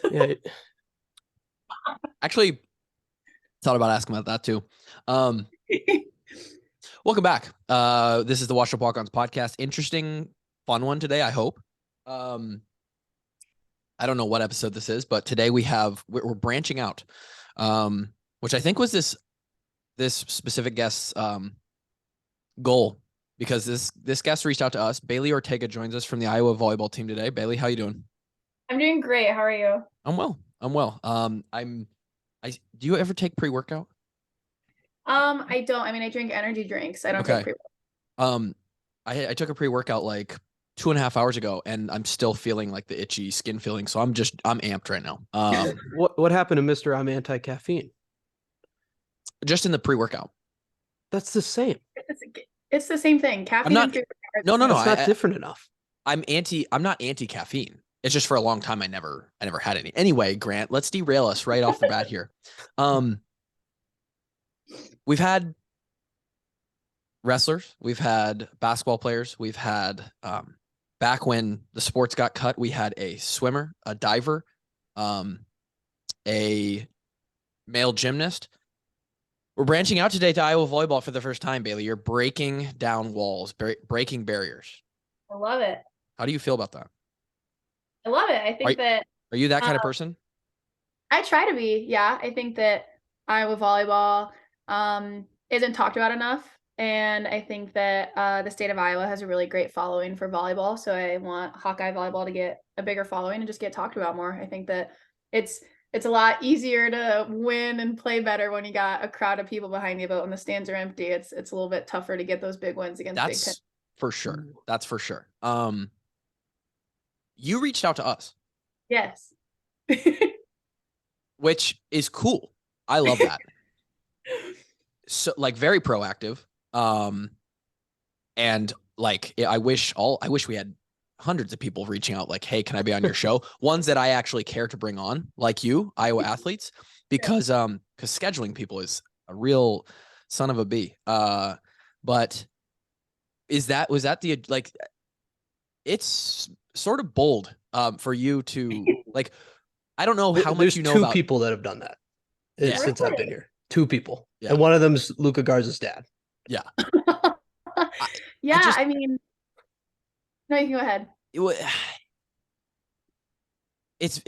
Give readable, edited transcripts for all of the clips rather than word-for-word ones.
Yeah. Actually, thought about asking about that too. Um, Welcome back. This is the Washed Up Walk-Ons podcast. Interesting, fun one today, I hope. I don't know what episode this is, but today we're branching out, which I think was this specific guest's goal, because this guest reached out to us. Bailey Ortega joins us from the Iowa Volleyball team today. Bailey, how you doing? I'm doing great. How are you? I'm well. Do you ever take pre-workout? I don't. I mean, I drink energy drinks. I don't take Okay. pre. I took a pre-workout like 2.5 hours ago, and I'm still feeling like the itchy skin feeling. So I'm amped right now. What happened to Mr. I'm anti-caffeine? Just in the pre-workout. That's the same. It's the same thing. Caffeine. I'm not. No. It's not different enough. I'm not anti-caffeine. It's just for a long time I never had any. Anyway, Grant, let's derail us right off the bat here. We've had wrestlers, we've had basketball players, we've had back when the sports got cut, we had a swimmer, a diver, a male gymnast. We're branching out today to Iowa Volleyball for the first time, Bailey. You're breaking down walls, breaking barriers. I love it. How do you feel about that? I love it. I think Are you that kind of person? I try to be. Yeah, I think that Iowa Volleyball isn't talked about enough. And I think that the state of Iowa has a really great following for volleyball. So I want Hawkeye volleyball to get a bigger following and just get talked about more. I think that it's a lot easier to win and play better when you got a crowd of people behind you. But when the stands are empty, it's a little bit tougher to get those big wins against Big Ten. For sure. That's for sure. You reached out to us. Yes. Which is cool. I love that. So like very proactive. And like I wish we had hundreds of people reaching out like, hey, can I be on your show? Ones that I actually care to bring on, like you, Iowa athletes, because scheduling people is a real son of a bee. But was that the, like, it's sort of bold for you to like, I don't know how much you know about. There's 2 people that have done that since I've been here. 2 people. Yeah. And one of them's Luca Garza's dad. Yeah. I mean, no, you can go ahead. It's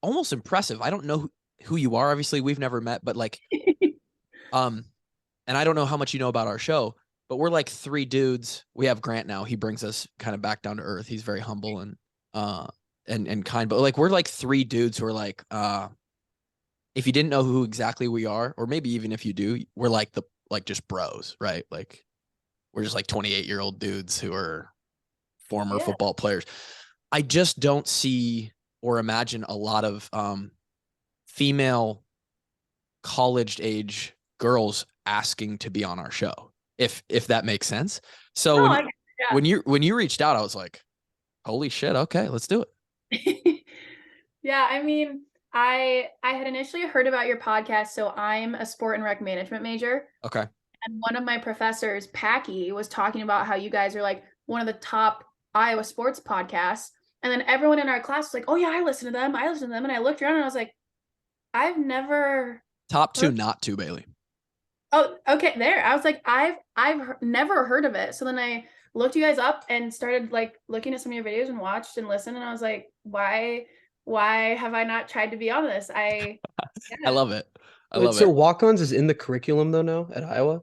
almost impressive. I don't know who you are. Obviously, we've never met, but like, and I don't know how much you know about our show, but we're like 3 dudes. We have Grant now. He brings us kind of back down to earth. He's very humble and kind, but like, we're like 3 dudes who are like, if you didn't know who exactly we are, or maybe even if you do, we're like just bros, right? Like, we're just like 28-year-old dudes who are former football players. I just don't see or imagine a lot of female college age girls asking to be on our show, if that makes sense. So when you reached out, I was like, holy shit, okay, let's do it. Yeah, I mean, I had initially heard about your podcast. So I'm a sport and rec management major. Okay. And one of my professors, Packy, was talking about how you guys are like one of the top Iowa sports podcasts. And then everyone in our class was like, oh yeah, I listen to them. And I looked around and I was like, I've never. Top 2, not 2, Bailey. Oh, okay. There. I was like, I've never heard of it. So then I looked you guys up and started like looking at some of your videos and watched and listened. And I was like, why have I not tried to be on this? I love it. So WALKONs is in the curriculum though now at Iowa?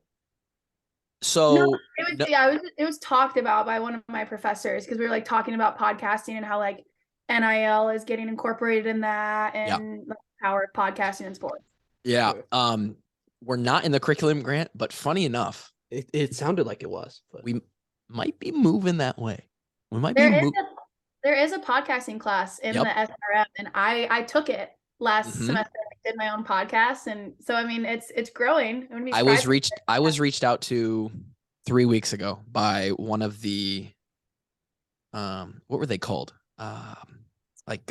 So no, it was talked about by one of my professors, because we were like talking about podcasting and how like NIL is getting incorporated in that, and the power of podcasting in sports. Yeah. We're not in the curriculum, Grant, but funny enough, it sounded like it was. But we might be moving that way. We might there is a podcasting class in the SRM, and I took it last semester. I did my own podcast, and so I mean it's growing. I was reached out to 3 weeks ago by one of the what were they called? Like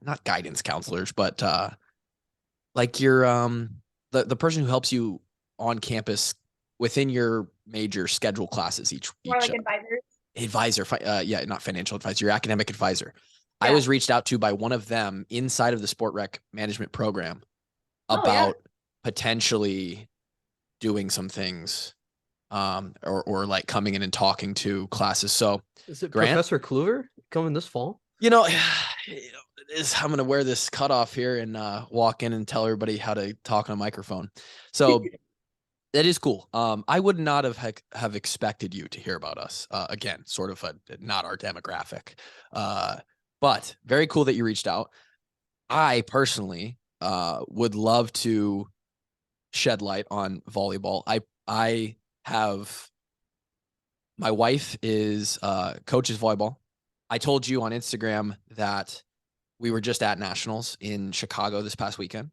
not guidance counselors, but like your the person who helps you on campus within your major schedule classes each like advisors. Advisor, not financial advisor, your academic advisor. I was reached out to by one of them inside of the sport rec management program about potentially doing some things, or like coming in and talking to classes. So Is it Grant? Professor Kluver coming this fall? I'm going to wear this cutoff here and walk in and tell everybody how to talk on a microphone. So that is cool. I would not have expected you to hear about us. Again, sort of not our demographic. But very cool that you reached out. I personally would love to shed light on volleyball. I have, my wife is coaches volleyball. I told you on Instagram that we were just at nationals in Chicago this past weekend.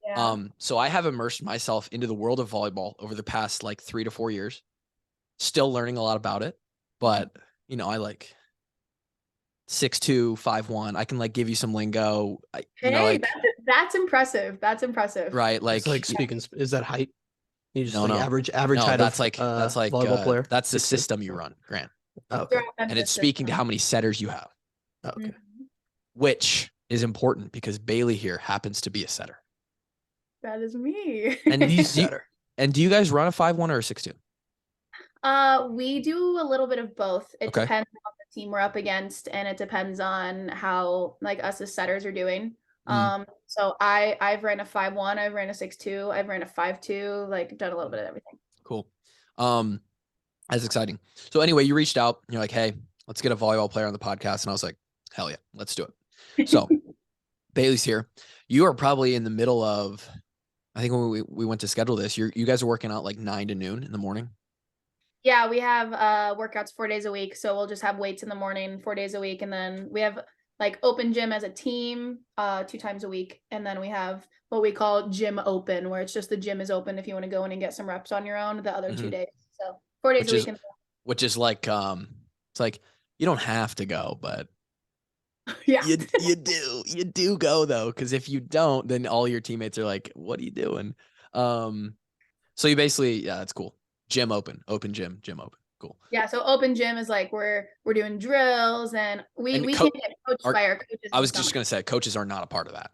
Yeah. So I have immersed myself into the world of volleyball over the past like 3 to 4 years, still learning a lot about it. But, I like 6'2", 5'1". I can like give you some lingo. That's impressive. That's impressive. Right. Like, It's like speaking, is that height? You just No, like no. average no, height that's of like, volleyball player. That's the 6'2"? system you run, Grant. Oh, okay. And it's speaking to how many setters you have, Oh, okay. which is important because Bailey here happens to be a setter. That is me. And Setter. do you guys run a 5'1" or a 6'2"? We do a little bit of both. It Okay. depends on the team we're up against, and it depends on how like us as setters are doing. So I've ran a 5'1", I've ran a 6'2", I've ran a 5'2", like done a little bit of everything. Cool. That's exciting. So anyway, you reached out and you're like, hey, let's get a volleyball player on the podcast. And I was like, hell yeah, let's do it. So Bailey's here. You are probably in the middle of, I think when we went to schedule this, you guys are working out like 9 to noon in the morning. Yeah, we have workouts 4 days a week. So we'll just have weights in the morning 4 days a week. And then we have like open gym as a team 2 times a week. And then we have what we call gym open, where it's just the gym is open if you want to go in and get some reps on your own the other 2 days. So 4 days a week. Which is like, it's like, you don't have to go, but yeah, you do go though. Cause if you don't, then all your teammates are like, what are you doing? So you basically, yeah, that's cool. Gym open gym open. Cool. Yeah. So open gym is like we're doing drills and we can't get coached by our coaches. I was just going to say coaches are not a part of that.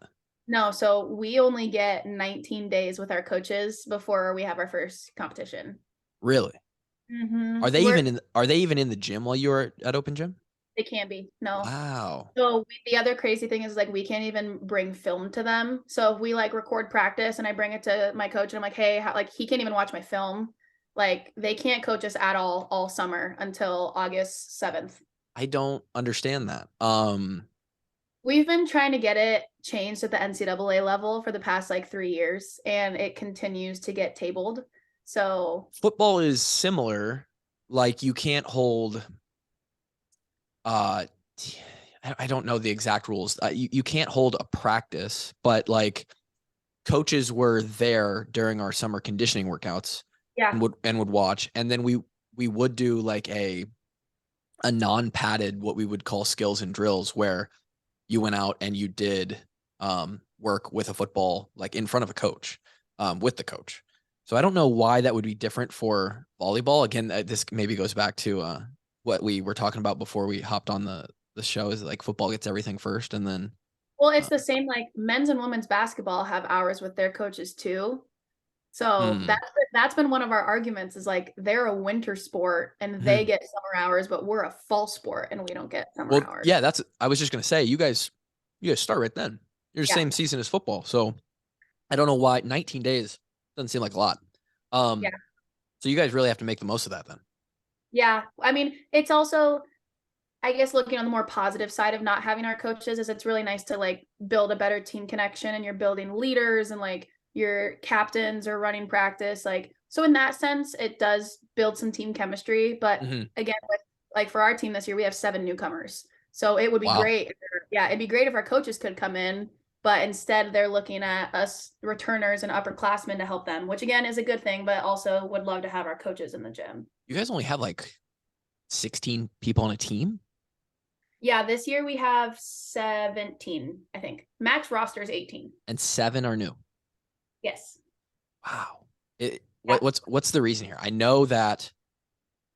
No. So we only get 19 days with our coaches before we have our first competition. Really? Mm-hmm. Are they even in the gym while you were at open gym? They can't be. No. Wow. So the other crazy thing is like we can't even bring film to them. So if we like record practice and I bring it to my coach and I'm like, hey, like he can't even watch my film. Like they can't coach us at all summer until August 7th. I don't understand that. We've been trying to get it changed at the NCAA level for the past like 3 years, and it continues to get tabled. So football is similar. Like you can't hold, I don't know the exact rules. You can't hold a practice, but like coaches were there during our summer conditioning workouts. Yeah. And would watch. And then we would do like a non-padded, what we would call skills and drills, where you went out and you did work with a football, like in front of a coach, with the coach. So I don't know why that would be different for volleyball. Again, this maybe goes back to what we were talking about before we hopped on the show, is like football gets everything first. And then. Well, it's the same, like men's and women's basketball have hours with their coaches too. So that's been one of our arguments, is like they're a winter sport and they get summer hours, but we're a fall sport and we don't get summer hours. Yeah, I was just gonna say, you guys start right then. You're the same season as football. So I don't know why 19 days doesn't seem like a lot. So you guys really have to make the most of that then. Yeah. I mean, it's also, I guess, looking on the more positive side of not having our coaches is it's really nice to like build a better team connection, and you're building leaders and like your captains are running practice. Like, so in that sense, it does build some team chemistry. But again, with like for our team this year, we have 7 newcomers. So it would be great. It'd be great if our coaches could come in, but instead they're looking at us returners and upperclassmen to help them, which again is a good thing, but also would love to have our coaches in the gym. You guys only have like 16 people on a team? Yeah, this year we have 17, I think. Max roster is 18. And 7 are new. Yes. Wow. What's the reason here? I know that,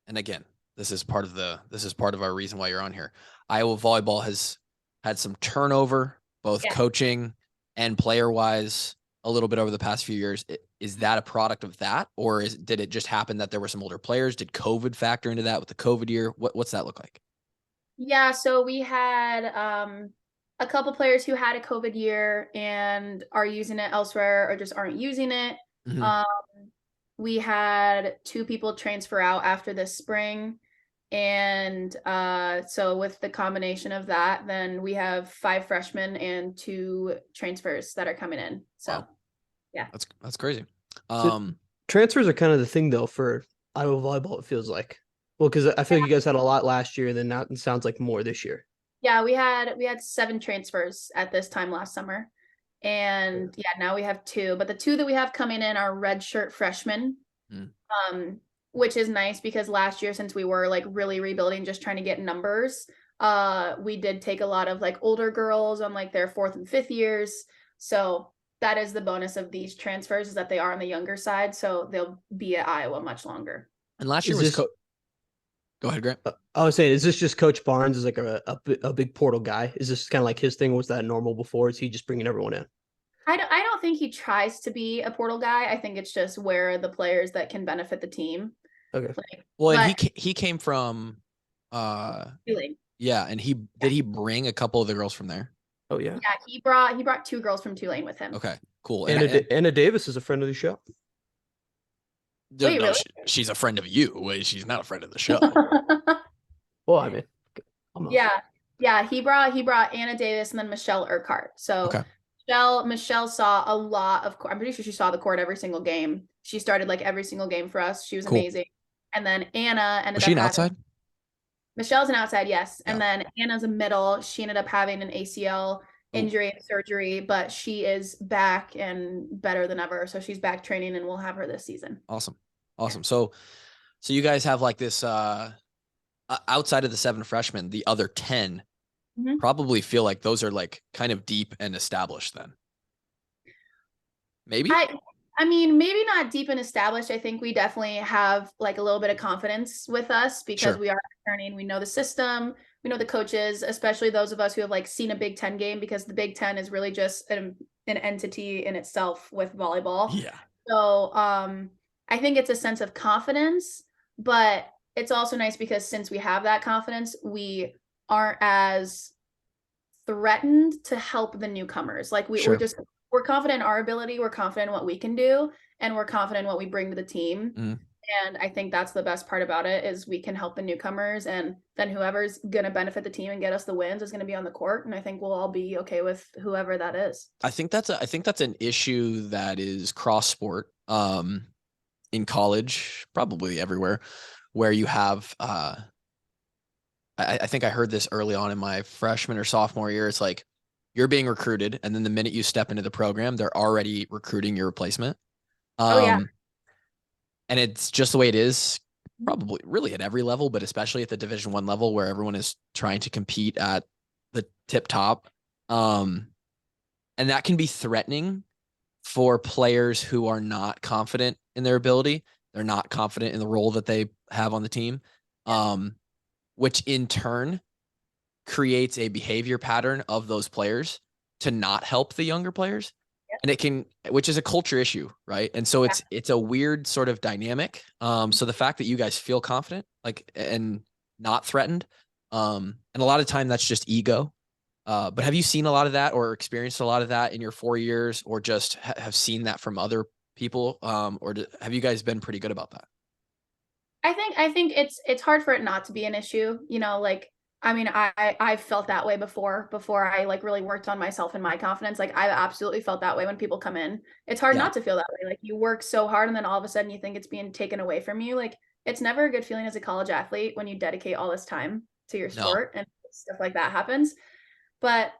and again, this is part of our reason why you're on here. Iowa Volleyball has had some turnover, both coaching and player wise, a little bit over the past few years. Is that a product of that, or did it just happen that there were some older players? Did COVID factor into that with the COVID year? What's that look like? Yeah, so we had a couple players who had a COVID year and are using it elsewhere or just aren't using it. Mm-hmm. We had 2 people transfer out after this spring. And so with the combination of that, then we have 5 freshmen and 2 transfers that are coming in. So wow. Yeah. That's crazy. So transfers are kind of the thing though for Iowa volleyball, it feels like. Well, because I feel like you guys had a lot last year, and then now it sounds like more this year. Yeah, we had 7 transfers at this time last summer. And now we have 2, but the 2 that we have coming in are redshirt freshmen. Which is nice because last year, since we were like really rebuilding, just trying to get numbers, we did take a lot of like older girls on like their 4th and 5th years. So that is the bonus of these transfers, is that they are on the younger side, so they'll be at Iowa much longer. And last year was go ahead, Grant. I was saying, is this just Coach Barnes is like a big portal guy? Is this kind of like his thing? Was that normal before? Is he just bringing everyone in? I don't think he tries to be a portal guy. I think it's just where the players that can benefit the team. Okay. Well, and he came from Tulane. Yeah, and did he bring a couple of the girls from there? Oh yeah. Yeah, he brought 2 girls from Tulane with him. Okay, cool. Anna Davis is a friend of the show. Wait, no, really? she's a friend of you. Wait, she's not a friend of the show. Well, I mean, yeah. He brought Anna Davis and then Michelle Urquhart. So okay. Michelle saw a lot of. I'm pretty sure she saw the court every single game. She started like every single game for us. She was amazing. And then Anna ended Was up she an outside? Michelle's an outside, yes. Yeah. And then Anna's a middle. She ended up having an ACL injury and surgery, but she is back and better than ever. So she's back training, and we'll have her this season. Awesome. Yeah. So you guys have like this outside of the 7 freshmen, the other 10 probably feel like those are like kind of deep and established then. Maybe? I mean, maybe not deep and established. I think we definitely have like a little bit of confidence with us because we are learning. We know the system, we know the coaches, especially those of us who have like seen a Big Ten game, because the Big Ten is really just an entity in itself with volleyball. Yeah. So I think it's a sense of confidence, but it's also nice because since we have that confidence, we aren't as threatened to help the newcomers. Like we're confident in our ability, we're confident in what we can do, and we're confident in what we bring to the team. And I think that's the best part about it, is we can help the newcomers, and then whoever's going to benefit the team and get us the wins is going to be on the court. And I think we'll all be okay with whoever that is. I think that's an issue that is cross sport in college, probably everywhere, where you have I think I heard this early on in my freshman or sophomore year. It's like you're being recruited, and then the minute you step into the program, they're already recruiting your replacement. And it's just the way it is, probably really at every level, but especially at the Division I level, where everyone is trying to compete at the tip top. And that can be threatening for players who are not confident in their ability. They're not confident in the role that they have on the team, which in turn creates a behavior pattern of those players to not help the younger players. And which is a culture issue, right? And so it's a weird sort of dynamic. So the fact that you guys feel confident, like, and not threatened, and a lot of time that's just ego. But have you seen a lot of that or experienced a lot of that in your 4 years, or just have seen that from other people? Or have you guys been pretty good about that? I think it's hard for it not to be an issue, like, I mean, I've felt that way before I like really worked on myself and my confidence. Like I've absolutely felt that way when people come in. It's hard not to feel that way. Like you work so hard and then all of a sudden you think it's being taken away from you. Like it's never a good feeling as a college athlete when you dedicate all this time to your sport and stuff like that happens. But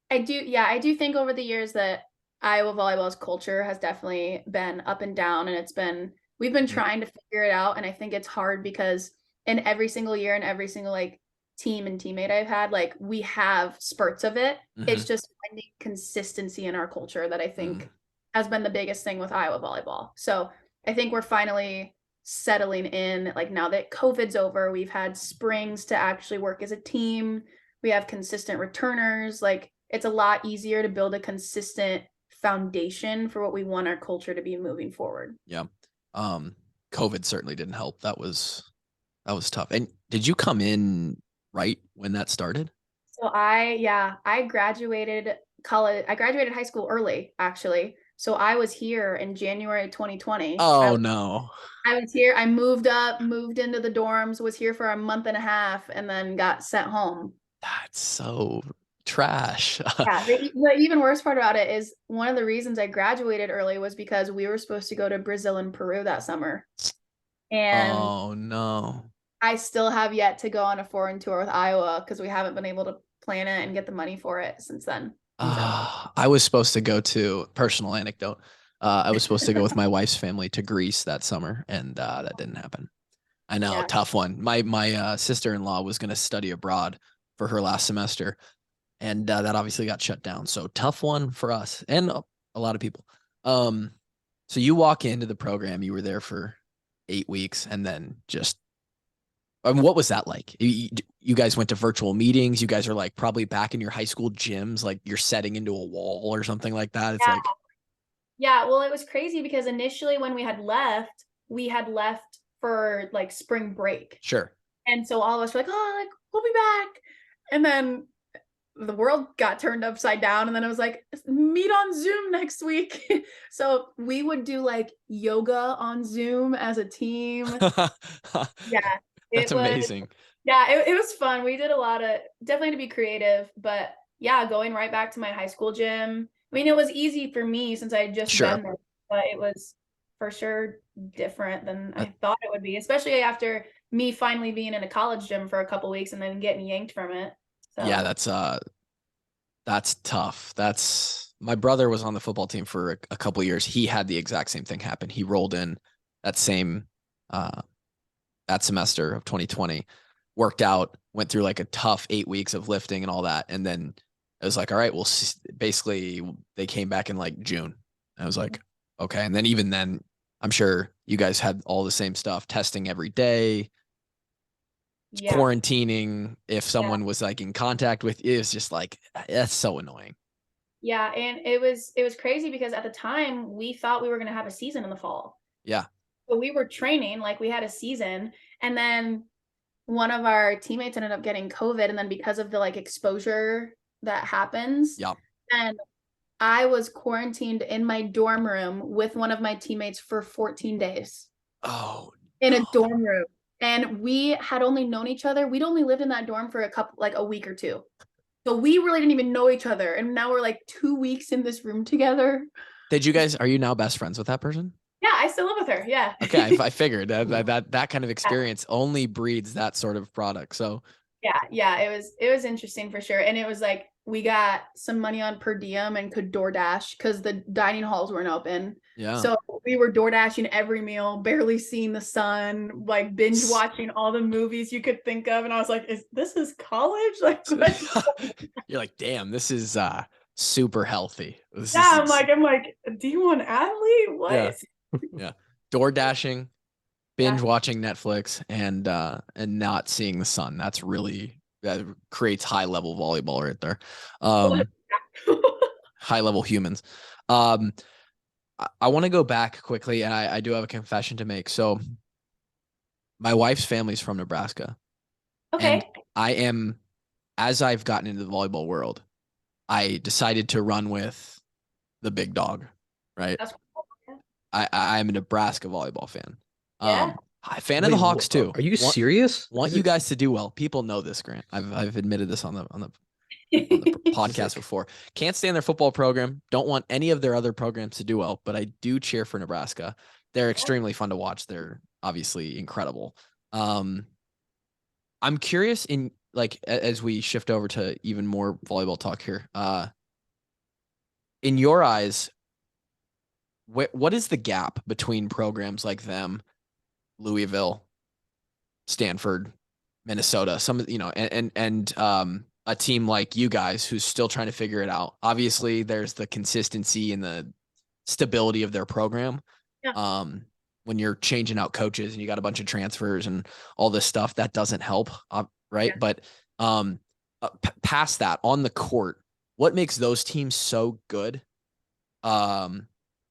I do think over the years that Iowa volleyball's culture has definitely been up and down, and we've been trying to figure it out. And I think it's hard because in every single year and every single like team and teammate I've had, like we have spurts of it. It's just finding consistency in our culture that I think has been the biggest thing with Iowa volleyball. So I think we're finally settling in, like now that COVID's over, we've had springs to actually work as a team. We have consistent returners. Like, it's a lot easier to build a consistent foundation for what we want our culture to be moving forward. Yeah. COVID certainly didn't help. That was tough. And did you come in right when that started? So I graduated college. I graduated high school early, actually. So I was here in January 2020. Oh no. I was here. I moved into the dorms, was here for a month and a half, and then got sent home. That's so trash. Yeah. The even worse part about it is one of the reasons I graduated early was because we were supposed to go to Brazil and Peru that summer. And oh no. I still have yet to go on a foreign tour with Iowa because we haven't been able to plan it and get the money for it since then. I was supposed to go to, personal anecdote. I was supposed to go with my wife's family to Greece that summer, and that didn't happen. I know, Yeah. tough one. My sister-in-law was going to study abroad for her last semester, and that obviously got shut down. So tough one for us and a lot of people. So you walk into the program, you were there for 8 weeks, and then just, what was that like? You guys went to virtual meetings. You guys are like probably back in your high school gyms, like you're setting into a wall or something like that. It's like, yeah, well, it was crazy because initially when we had left for like spring break. sure. And so all of us were like, oh, like, we'll be back. And then the world got turned upside down. And then it was like, meet on Zoom next week. So we would do like yoga on Zoom as a team. Yeah. That's amazing. Yeah, it was fun. We did a lot of, definitely to be creative, but yeah, going right back to my high school gym. I mean, it was easy for me since I had just Sure. been there, but it was for sure different than I thought it would be, especially after me finally being in a college gym for a couple weeks and then getting yanked from it. So Yeah, that's tough. My brother was on the football team for a couple of years. He had the exact same thing happen. He rolled in that same that semester of 2020, worked out, went through like a tough 8 weeks of lifting and all that, and then it was like, all right, well, basically they came back in like June. I was like, okay, and then even then, I'm sure you guys had all the same stuff, testing every day, yeah. quarantining if someone was like in contact with you. It was just like, that's so annoying. Yeah, and it was crazy because at the time we thought we were going to have a season in the fall. Yeah. So we were training like we had a season, and then one of our teammates ended up getting COVID, and then because of the like exposure that happens, Yeah. and I was quarantined in my dorm room with one of my teammates for 14 days. Oh, in a dorm room. And we had only known each other. We'd only lived in that dorm for a week or two. So we really didn't even know each other. And now we're like 2 weeks in this room together. are you now best friends with that person? Yeah, I still live with her. Yeah. Okay. I figured that kind of experience only breeds that sort of product. So yeah, it was interesting for sure. And it was like, we got some money on per diem and could DoorDash because the dining halls weren't open. yeah. So we were DoorDashing every meal, barely seeing the sun, like binge watching all the movies you could think of. And I was like, this is college? Like, you're like, damn, this is super healthy. I'm like, D1 athlete? What? Yeah. Door dashing, binge watching Netflix, and not seeing the sun. That's really, that creates high level volleyball right there. High level humans. I want to go back quickly, and I do have a confession to make. So my wife's family's from Nebraska. Okay. And as I've gotten into the volleyball world, I decided to run with the big dog, right? That's cool. I'm a Nebraska volleyball fan. Yeah. Fan of the Hawks too. Are you serious? Want you guys to do well. People know this, Grant. I've admitted this on the podcast before. Can't stand their football program. Don't want any of their other programs to do well, but I do cheer for Nebraska. They're extremely fun to watch. They're obviously incredible. I'm curious in like, as we shift over to even more volleyball talk here, in your eyes, what is the gap between programs like them, Louisville, Stanford, Minnesota, and a team like you guys who's still trying to figure it out? Obviously, there's the consistency and the stability of their program. Yeah. When you're changing out coaches and you got a bunch of transfers and all this stuff, that doesn't help, right? Yeah. But past that on the court, what makes those teams so good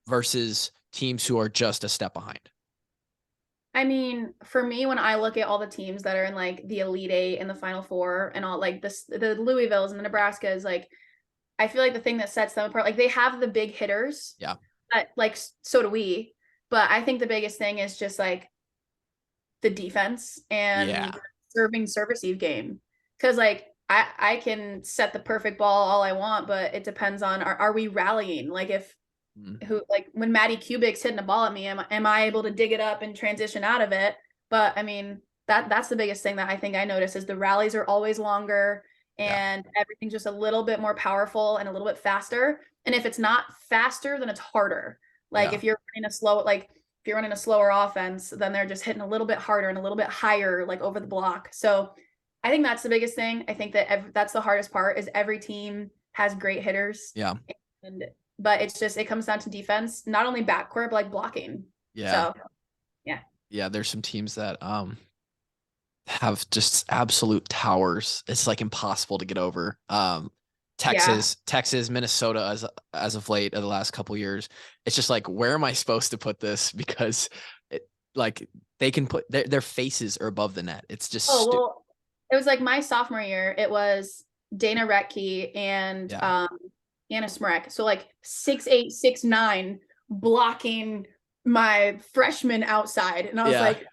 versus teams who are just a step behind? I mean, for me, when I look at all the teams that are in like the Elite Eight and the Final Four and all like this, the Louisvilles and the Nebraskas, like I feel like the thing that sets them apart, like they have the big hitters. Yeah. But like so do we. But I think the biggest thing is just like the defense and serving service eve game. Cause like I can set the perfect ball all I want, but it depends on are we rallying? Like if who like when Maddie Kubik's hitting a ball at me, am I able to dig it up and transition out of it? But I mean, that's the biggest thing that I think I notice is the rallies are always longer and everything's just a little bit more powerful and a little bit faster. And if it's not faster, then it's harder. Like if you're running a slow, like if you're running a slower offense, then they're just hitting a little bit harder and a little bit higher, like over the block. So I think that's the biggest thing. I think that that's the hardest part is every team has great hitters. Yeah. But it's just, it comes down to defense, not only backcourt, but like blocking. Yeah. So, yeah. Yeah. There's some teams that have just absolute towers. It's like impossible to get over. Texas, Minnesota as of late of the last couple of years. It's just like, where am I supposed to put this? Because like they can put their faces are above the net. It's just well, it was like my sophomore year. It was Dana Retke and Anna Smrek. So like 6'8", 6'9", blocking my freshman outside, and I was like,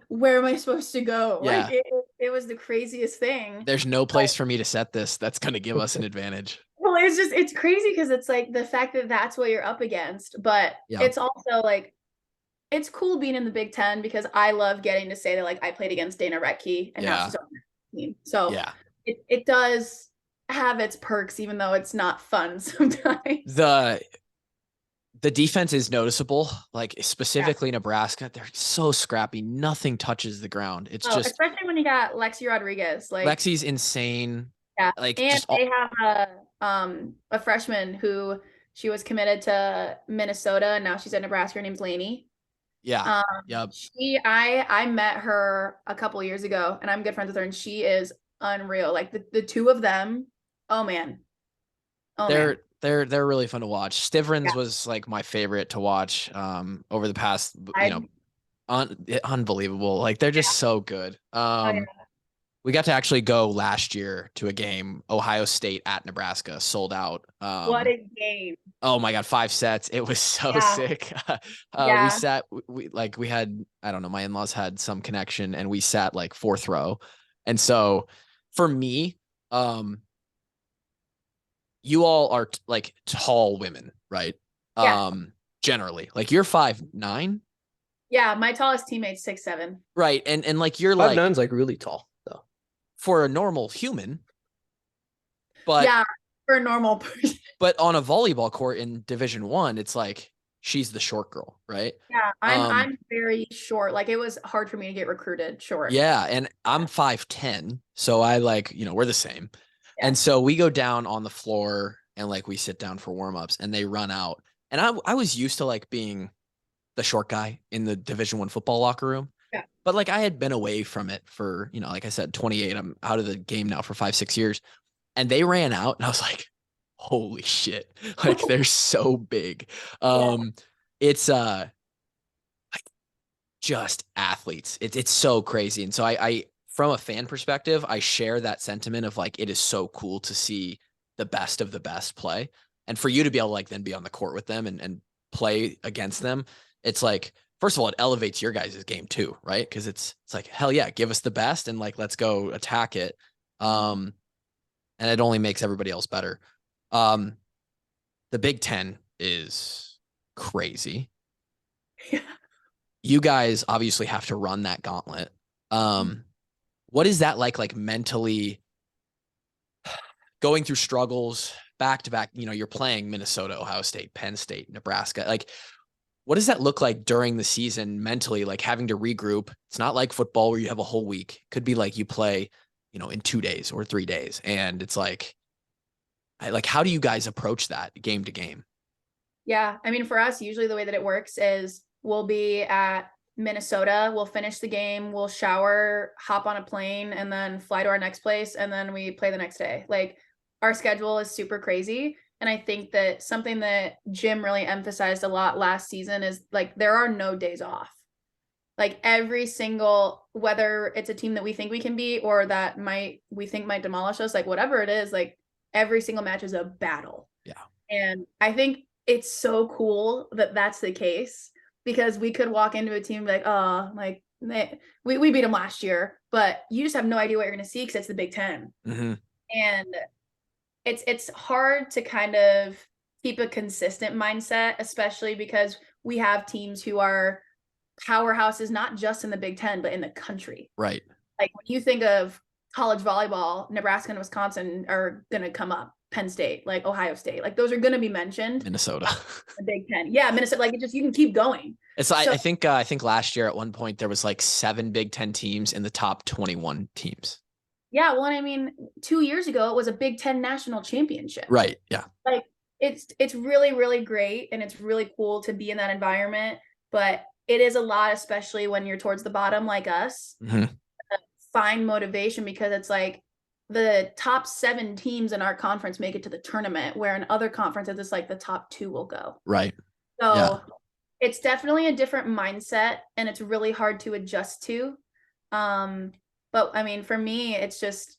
where am I supposed to go? Yeah. Like it was the craziest thing. There's no place for me to set this that's going to give us an advantage. Well, it's crazy because it's like the fact that that's what you're up against, but it's also like, it's cool being in the Big Ten because I love getting to say that like I played against Dana Retke and now she's on the team. So it does have its perks, even though it's not fun sometimes. The defense is noticeable, like specifically Nebraska. They're so scrappy. Nothing touches the ground. It's just especially when you got Lexi Rodriguez. Like Lexi's insane. Yeah. Like and they have a freshman who she was committed to Minnesota and now she's at Nebraska. Her name's Lainey. Yeah. I met her a couple years ago and I'm good friends with her and she is unreal. Like the two of them, oh man. They're really fun to watch. Stivrins was like my favorite to watch over the past, unbelievable. Like they're just so good. We got to actually go last year to a game, Ohio State at Nebraska, sold out. What a game. Oh my God, 5 sets. It was so sick. We sat, we had, I don't know, my in-laws had some connection and we sat like 4th row. And so for me, you all are like tall women, right? Generally, like you're 5'9". Yeah, my tallest teammate's 6'7". Right, and like you're 5'9's like really tall though for a normal human. But yeah, for a normal person. But on a volleyball court in Division I, it's like she's the short girl, right? Yeah, I'm very short. Like it was hard for me to get recruited short. Yeah, and I'm 5'10", so I like, we're the same. And so we go down on the floor and like we sit down for warm-ups and they run out. And I was used to like being the short guy in the Division I football locker room. Yeah. But like I had been away from it for, like I said, 28. I'm out of the game now for 5-6 years. And they ran out and I was like, holy shit. Like they're so big. It's like just athletes. It's so crazy. And so I from a fan perspective, I share that sentiment of like, it is so cool to see the best of the best play. And for you to be able to like then be on the court with them and play against them, it's like, first of all, it elevates your guys' game too, right? Because it's like, hell yeah, give us the best and like, let's go attack it. And it only makes everybody else better. The Big Ten is crazy. Yeah. You guys obviously have to run that gauntlet. What is that like mentally going through struggles back to back? You're playing Minnesota, Ohio State, Penn State, Nebraska. Like, what does that look like during the season mentally, like having to regroup? It's not like football where you have a whole week. It could be like you play, in 2 days or 3 days. And it's like, how do you guys approach that game to game? Yeah. I mean, for us, usually the way that it works is we'll be at Minnesota. We'll finish the game, we'll shower, hop on a plane, and then fly to our next place, and then we play the next day. Like, our schedule is super crazy. And I think that something that Jim really emphasized a lot last season is like there are no days off. Like every single, whether it's a team that we think we can beat or that we think might demolish us, like whatever it is, like every single match is a battle. Yeah. And I think it's so cool that that's the case, because we could walk into a team like, oh, like we beat them last year, but you just have no idea what you're going to see because it's the Big Ten. Mm-hmm. And it's hard to kind of keep a consistent mindset, especially because we have teams who are powerhouses, not just in the Big Ten, but in the country. Right. Like when you think of college volleyball, Nebraska and Wisconsin are going to come up. Penn State, like Ohio State, like those are going to be mentioned. Minnesota. The Big Ten. Yeah, Minnesota. Like you can keep going. It's I think last year at one point there was like 7 Big Ten teams in the top 21 teams. Yeah, well, I mean, 2 years ago it was a Big Ten national championship. Right. Yeah. Like it's really, really great, and it's really cool to be in that environment. But it is a lot, especially when you're towards the bottom like us. Mm-hmm. Find motivation, because it's like the top 7 teams in our conference make it to the tournament, where in other conferences it's like the top 2 will go. Right. So yeah. It's definitely a different mindset, and it's really hard to adjust to. But I mean, for me, it's just,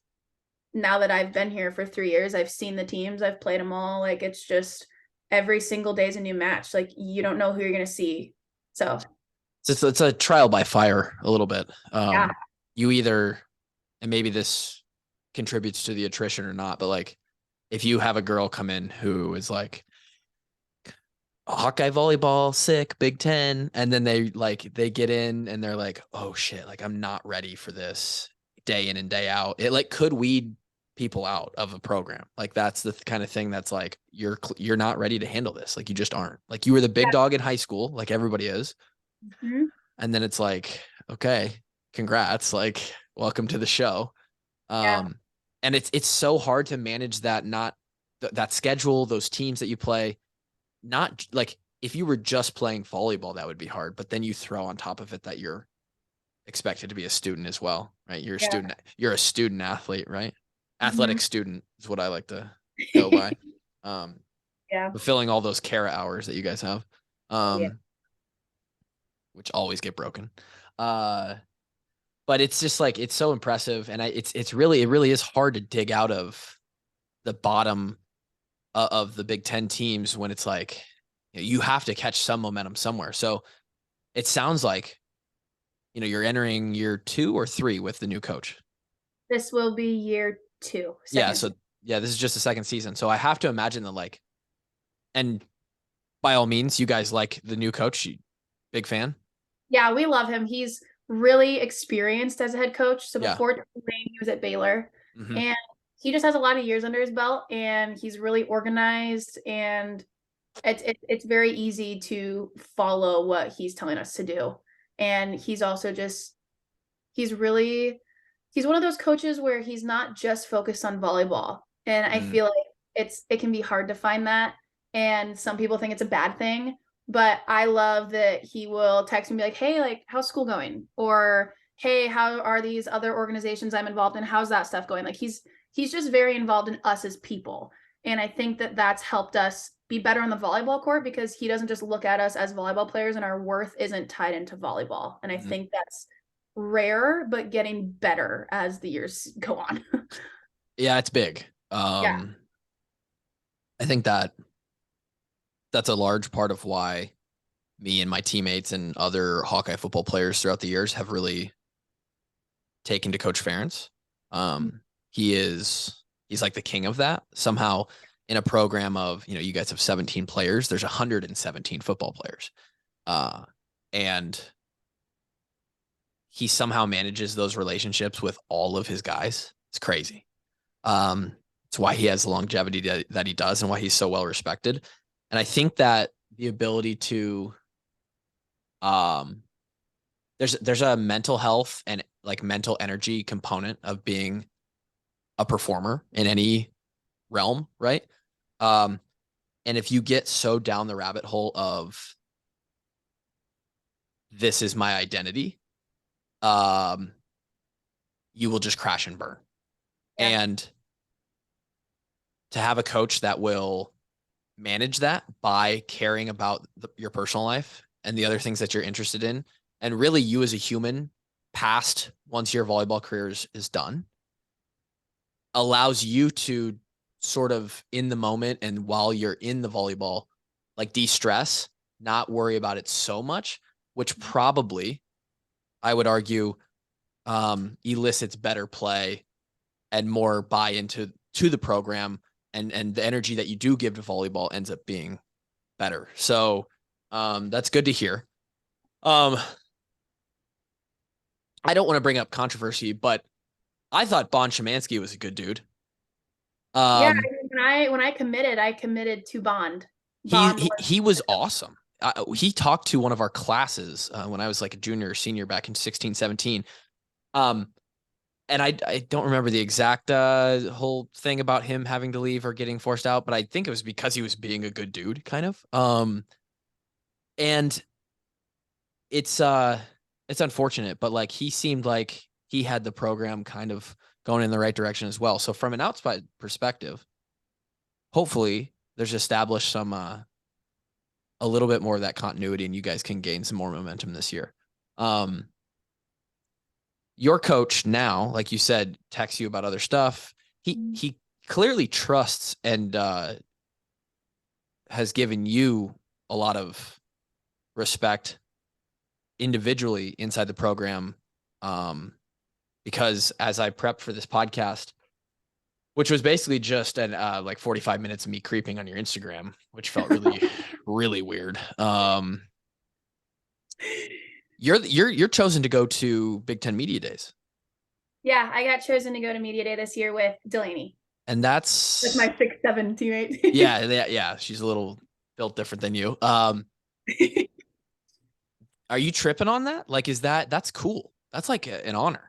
now that I've been here for 3 years, I've seen the teams, I've played them all. Like, it's just every single day is a new match. Like, you don't know who you're going to see. So it's a trial by fire a little bit. Yeah. You either, and maybe this contributes to the attrition or not, but like if you have a girl come in who is like Hawkeye volleyball, sick, Big Ten, and then they get in and they're like, oh shit, like I'm not ready for this day in and day out. It like could weed people out of a program. Like that's the kind of thing that's like you're not ready to handle this. Like you just aren't. Like you were the big dog in high school, like everybody is. Mm-hmm. And then it's like, okay, congrats, like welcome to the show. And it's so hard to manage that, not that schedule, those teams that you play. Not like if you were just playing volleyball, that would be hard, but then you throw on top of it that you're expected to be a student as well, right? You're a student athlete, right? Athletic student is what I like to go by. Fulfilling all those Kara hours that you guys have, which always get broken. But it's just like, it's so impressive. And it really is hard to dig out of the bottom of the Big Ten teams when it's like, you have to catch some momentum somewhere. So it sounds like, you're entering year 2 or 3 with the new coach. This will be year 2. Yeah. So this is just the second season. So I have to imagine that like, and by all means, you guys like the new coach, big fan. Yeah, we love him. He's really experienced as a head coach. So before Tulane, he was at Baylor, and he just has a lot of years under his belt, and he's really organized, and it's very easy to follow what he's telling us to do. And he's also he's one of those coaches where he's not just focused on volleyball. And I feel like it can be hard to find that. And some people think it's a bad thing, but I love that he will text me and be like, hey, like, how's school going? Or, hey, how are these other organizations I'm involved in? How's that stuff going? Like he's just very involved in us as people. And I think that that's helped us be better on the volleyball court, because he doesn't just look at us as volleyball players, and our worth isn't tied into volleyball. And I think that's rare, but getting better as the years go on. Yeah, it's big. I think that's a large part of why me and my teammates and other Hawkeye football players throughout the years have really taken to Coach Ferentz. He's like the king of that. Somehow in a program of, you guys have 17 players, there's 117 football players. And he somehow manages those relationships with all of his guys. It's crazy. It's why he has the longevity that he does and why he's so well respected. And I think that the ability to, there's a mental health and like mental energy component of being a performer in any realm, right? And if you get so down the rabbit hole of this is my identity, you will just crash and burn. Yeah. And to have a coach that will manage that by caring about your personal life and the other things that you're interested in, and really you as a human past once your volleyball career is done, allows you to sort of in the moment and while you're in the volleyball, like de-stress, not worry about it so much, which probably, I would argue, elicits better play and more buy into the program, and the energy that you do give to volleyball ends up being better. So that's good to hear. I don't want to bring up controversy, but I thought Bon Szymanski was a good dude. Yeah, when I committed to Bond. He was awesome. He talked to one of our classes when I was like a junior or senior back in 16, 17. And I don't remember the exact whole thing about him having to leave or getting forced out, but I think it was because he was being a good dude, kind of. And it's unfortunate, but like he seemed like he had the program kind of going in the right direction as well. So from an outside perspective, hopefully there's established some a little bit more of that continuity, and you guys can gain some more momentum this year. Your coach now, like you said, texts you about other stuff. He clearly trusts and has given you a lot of respect individually inside the program. Because as I prepped for this podcast, which was basically just an like 45 minutes of me creeping on your Instagram, which felt really, really weird. You're chosen to go to Big Ten Media Days. Yeah, I got chosen to go to Media Day this year with Delaney. And that's with my 6'7" teammate. yeah. She's a little built different than you. Are you tripping on that? Like, that's cool. That's like an honor.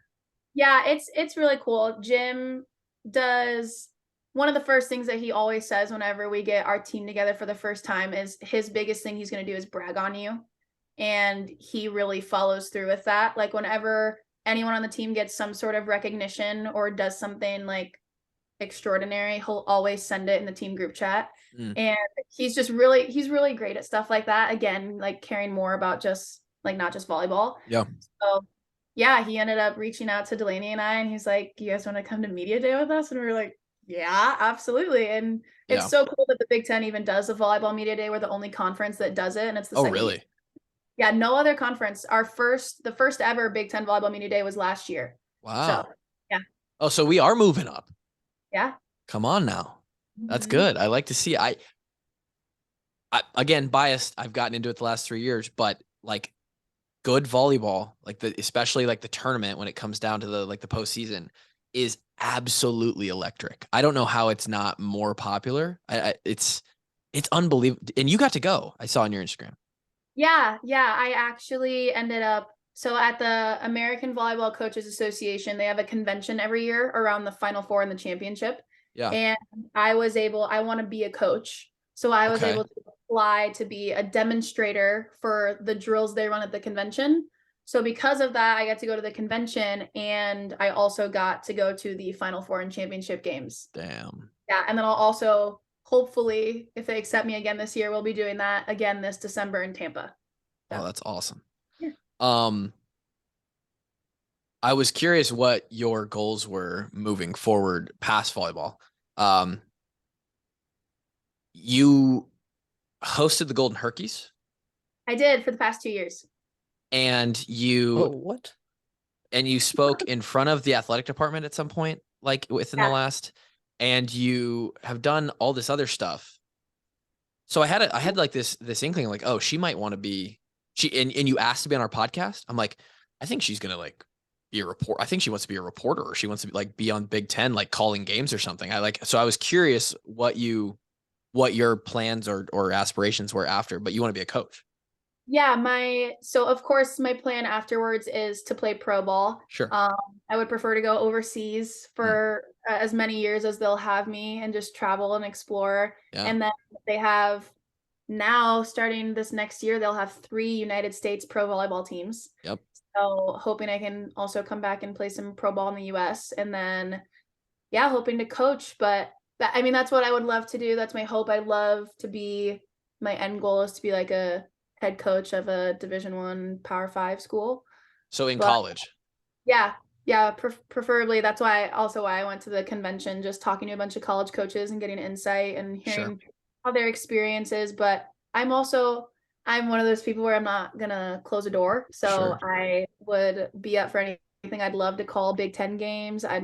Yeah, it's really cool. Jim does one of the first things that he always says whenever we get our team together for the first time is his biggest thing he's going to do is brag on you. And he really follows through with that. Like whenever anyone on the team gets some sort of recognition or does something like extraordinary, he'll always send it in the team group chat. And he's really great at stuff like that. Again, like caring more about just like not just volleyball. Yeah. So yeah, he ended up reaching out to Delaney and I, and he's like, "You guys want to come to Media Day with us?" And we were like, "Yeah, absolutely." And it's so cool that the Big Ten even does a volleyball Media Day. We're the only conference that does it, and it's the second really? year. Yeah, no other conference. The first ever Big Ten Volleyball Media Day was last year. Wow. So, yeah. Oh, so we are moving up. Yeah. Come on now. That's good. I like to see. I again, biased. I've gotten into it the last 3 years, but like good volleyball, like especially like the tournament when it comes down to the postseason, is absolutely electric. I don't know how it's not more popular. It's unbelievable. And you got to go. I saw on your Instagram. Yeah. I actually ended up at the American Volleyball Coaches Association, they have a convention every year around the Final Four and the championship. Yeah. And I want to be a coach. So I was able to apply to be a demonstrator for the drills they run at the convention. So because of that, I got to go to the convention, and I also got to go to the Final Four and championship games. Damn. Yeah. And then I'll also, hopefully, if they accept me again this year, we'll be doing that again this December in Tampa. Oh, that's awesome. Yeah. I was curious what your goals were moving forward past volleyball. You hosted the Golden Hawkeyes. I did for the past 2 years. And you what? And you spoke in front of the athletic department at some point, like within the last, and you have done all this other stuff. So I had like this inkling, like, oh, she might want to be and you asked to be on our podcast. I'm like, I think she's gonna like be a report. I think she wants to be a reporter, or she wants to be on Big Ten, like calling games or something. So I was curious what your plans or aspirations were after, but you want to be a coach. Yeah, so of course my plan afterwards is to play pro ball. Sure. I would prefer to go overseas for as many years as they'll have me and just travel and explore. Yeah. And then they have now starting this next year, they'll have 3 United States pro volleyball teams. Yep. So hoping I can also come back and play some pro ball in the US, and then yeah, hoping to coach. But I mean, that's what I would love to do. That's my hope. I'd love to be, my end goal is to be like a head coach of a Division I Power 5 school. So in But college. yeah, preferably. That's why I went to the convention, just talking to a bunch of college coaches and getting insight and hearing how their experience is. But I'm one of those people where I'm not gonna close a door. So I would be up for anything. I'd love to call Big Ten games. I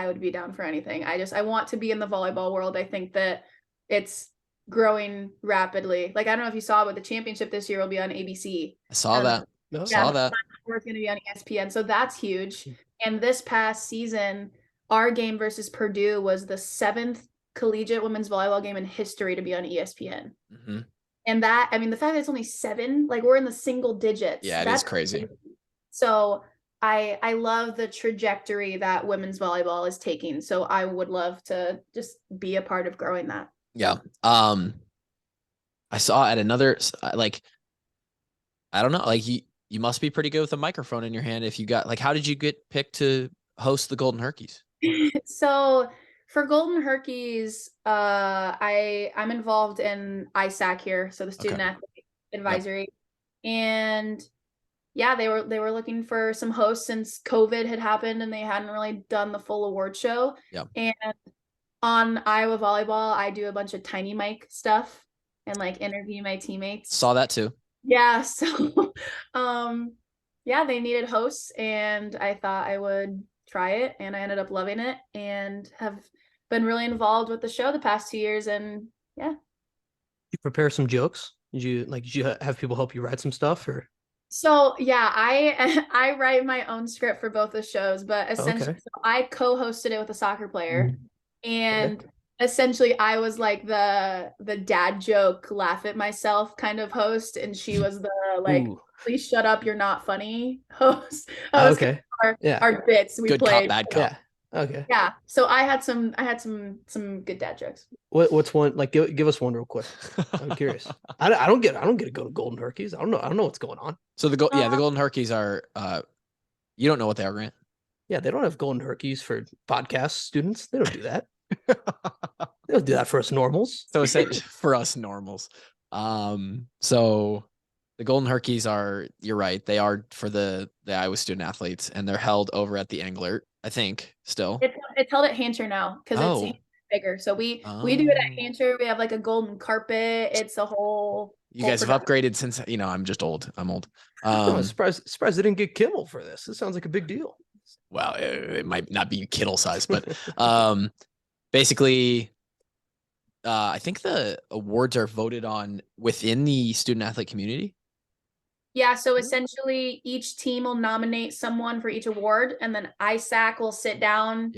would be down for anything. I want to be in the volleyball world. I think that it's growing rapidly. Like, I don't know if you saw, but the championship this year will be on ABC. I saw that. No. Saw that. It's going to be on ESPN. So that's huge. And this past season, our game versus Purdue was the 7th collegiate women's volleyball game in history to be on ESPN. Mm-hmm. And that, I mean, the fact that it's only 7, like, we're in the single digits. Yeah, it is crazy. So I love the trajectory that women's volleyball is taking. So I would love to just be a part of growing that. Yeah. I saw at another, like, I don't know, like you must be pretty good with a microphone in your hand if you got, like, how did you get picked to host the Golden Hurkeys? So for Golden Hurkeys, I'm involved in ISAC here, so the Student Athlete Advisory. Yep. And yeah, they were looking for some hosts since COVID had happened and they hadn't really done the full award show. Yep. And on Iowa Volleyball, I do a bunch of tiny mic stuff and like interview my teammates. Saw that too. Yeah, so yeah, they needed hosts and I thought I would try it, and I ended up loving it and have been really involved with the show the past 2 years. And yeah. You prepare some jokes? Did you have people help you write some stuff, or? So yeah, I write my own script for both the shows, but essentially so I co-hosted it with a soccer player, and essentially I was like the dad joke, laugh at myself kind of host, and she was the like, please shut up, you're not funny host. Our bits we good played. Cop, bad cop. Yeah. Okay. Yeah. So I had some good dad jokes. What's one, like, give us one real quick. I'm curious. I don't get to go to Golden Hurkeys. I don't know what's going on. So the Golden Hurkeys are you don't know what they are, Grant? Yeah, they don't have Golden Hurkeys for podcast students. They don't do that. They don't do that for us normals. So for us normals. So the Golden Hurkeys are, you're right, they are for the Iowa student athletes, and they're held over at the Englert, I think, still. It's held at Hancher now because it's bigger. So we do it at Hancher. We have like a golden carpet. It's a whole. You guys have upgraded since, I'm just old. I'm old. I'm surprised they didn't get Kimmel for this. This sounds like a big deal. Well, it might not be Kittle size, but basically, I think the awards are voted on within the student athlete community. Yeah, so essentially each team will nominate someone for each award, and then ISAC will sit down,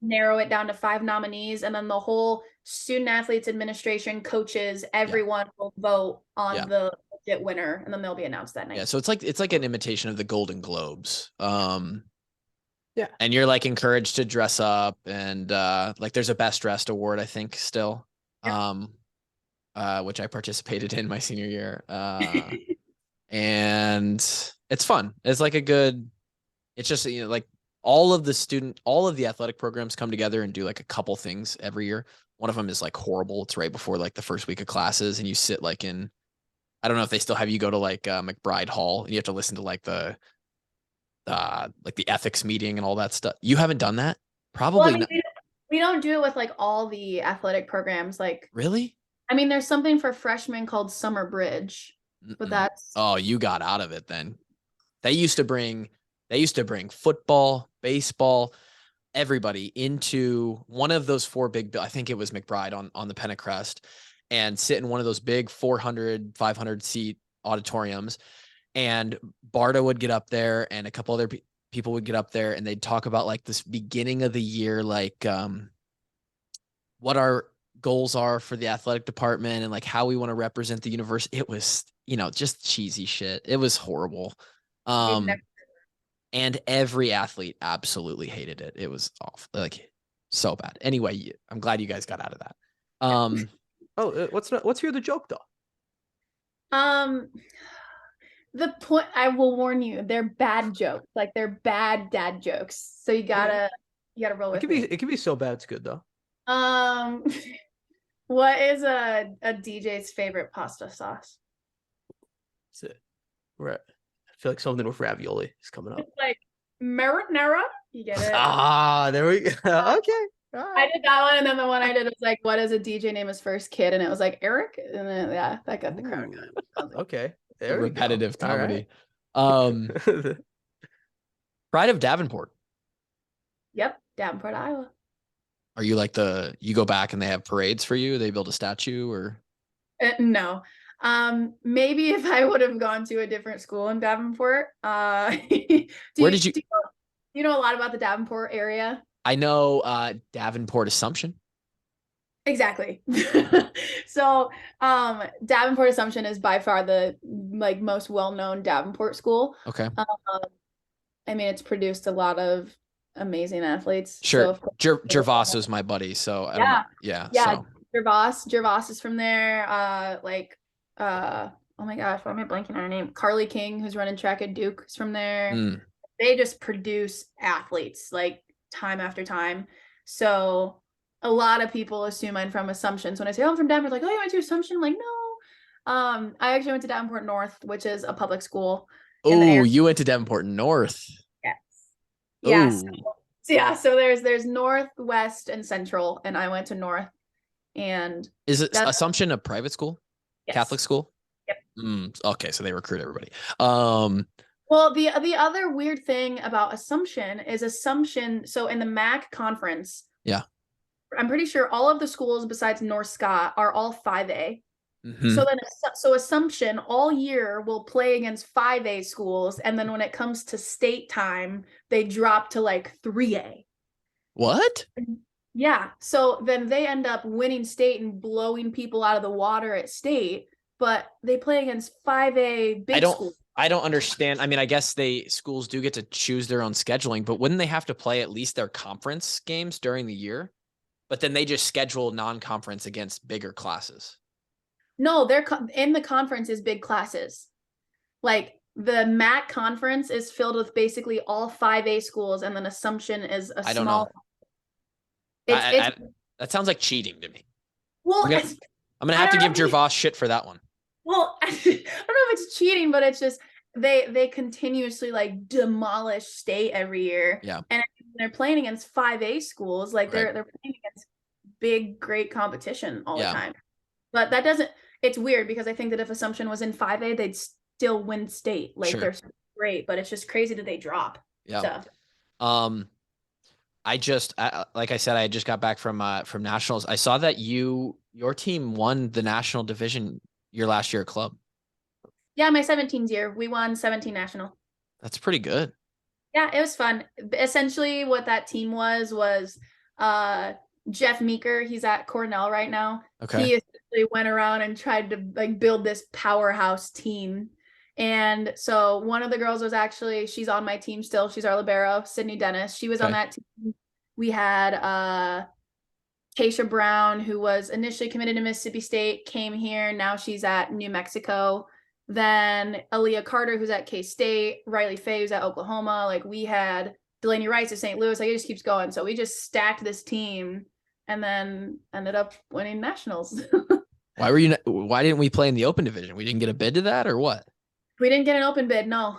narrow it down to 5 nominees, and then the whole student athletes administration, coaches, everyone will vote on the legit winner, and then they'll be announced that night. Yeah, so it's like an imitation of the Golden Globes. And you're like encouraged to dress up, and like there's a best dressed award, I think, still. Which I participated in my senior year. And it's fun. It's like it's just, like all of the athletic programs come together and do like a couple things every year. One of them is like horrible. It's right before like the first week of classes, and you sit like in, I don't know if they still have you go to like McBride Hall, and you have to listen to like the ethics meeting and all that stuff. You haven't done that? Probably not. We don't do it with like all the athletic programs. Like, really? I mean, there's something for freshmen called Summer Bridge. But that's you got out of it then. They used to bring football, baseball, everybody into one of those 4 big, I think it was McBride on the Pentecrest, and sit in one of those big 400, 500 seat auditoriums. And Barta would get up there, and a couple other people would get up there, and they'd talk about like this beginning of the year, like what our goals are for the athletic department and like how we want to represent the university. It was, just cheesy shit. It was horrible. And every athlete absolutely hated it. It was awful, like so bad. Anyway, I'm glad you guys got out of that. Oh, let's hear the joke though. The point, I will warn you, they're bad jokes. Like they're bad dad jokes. So you gotta roll with me. It could be so bad it's good though. Um, what is a DJ's favorite pasta sauce? That's it. Right. I feel like something with ravioli is coming up. It's like marinara. You get it? Ah, there we go. Okay. All I right. did that one, and then the one I did was like, "What does a DJ name his first kid?" And it was like Eric, and then yeah, that got the crowd going. I was like, Okay. The There we go. repetitive All comedy. right. Pride of Davenport. Yep, Davenport, Iowa. Are you like you go back and they have parades for you? They build a statue or? No. Maybe if I would have gone to a different school in Davenport. Where did you? Do you know a lot about the Davenport area? I know Davenport Assumption. Exactly. So, Davenport Assumption is by far the like most well-known Davenport school. Okay. I mean, it's produced a lot of amazing athletes. Sure. So Gervas is my buddy, so I don't know. Yeah. Yeah. So. Gervas is from there. Oh my gosh, why am I blanking on her name? Carly King, who's running track at Duke, is from there. They just produce athletes like time after time. So a lot of people assume I'm from Assumption. So when I say, oh, I'm from Davenport, like, oh, you went to Assumption? I'm like, no. I actually went to Davenport North, which is a public school. Oh, you went to Davenport North. Yes. Yeah. Ooh. So there's North, West, and Central, and I went to North. And is it Assumption a private school? Yes. Catholic school? Yep. Okay, so they recruit everybody. Well, the other weird thing about Assumption is Assumption. So in the MAC conference, yeah, I'm pretty sure all of the schools besides North Scott are all 5A. Mm-hmm. So Assumption all year will play against 5A schools, and then when it comes to state time, they drop to like 3A. What? Yeah. So then they end up winning state and blowing people out of the water at state, but they play against 5A big schools. I don't understand. I mean, I guess schools do get to choose their own scheduling, but wouldn't they have to play at least their conference games during the year? But then they just schedule non-conference against bigger classes. No, they're in the conference is big classes. Like the MAC conference is filled with basically all 5A schools, and then Assumption is a small. That sounds like cheating to me. Well, I'm gonna have to give Gervas shit for that one. Well, I don't know if it's cheating, but it's just they continuously like demolish state every year. Yeah, and they're playing against 5A schools, like they're playing against big, great competition all the time. But that doesn't. It's weird because I think that if Assumption was in 5A, they'd still win state. Like they're great, but it's just crazy that they drop. Yeah. So. Like I said, I just got back from nationals. I saw that your team won the national division your last year at club. Yeah, my 17's year, we won 17 national. That's pretty good. Yeah, it was fun. Essentially, what that team was Jeff Meeker. He's at Cornell right now. Okay. He essentially went around and tried to like build this powerhouse team. And so one of the girls was she's on my team still. She's our libero, Sydney Dennis. She was on that team. We had Keisha Brown, who was initially committed to Mississippi State, came here. Now she's at New Mexico. Then Aaliyah Carter, who's at K-State. Riley Faye, who's at Oklahoma. Like we had Delaney Rice at St. Louis. Like it just keeps going. So we just stacked this team and then ended up winning nationals. Why didn't we play in the open division? We didn't get a bid to that or what? We didn't get an open bid, no.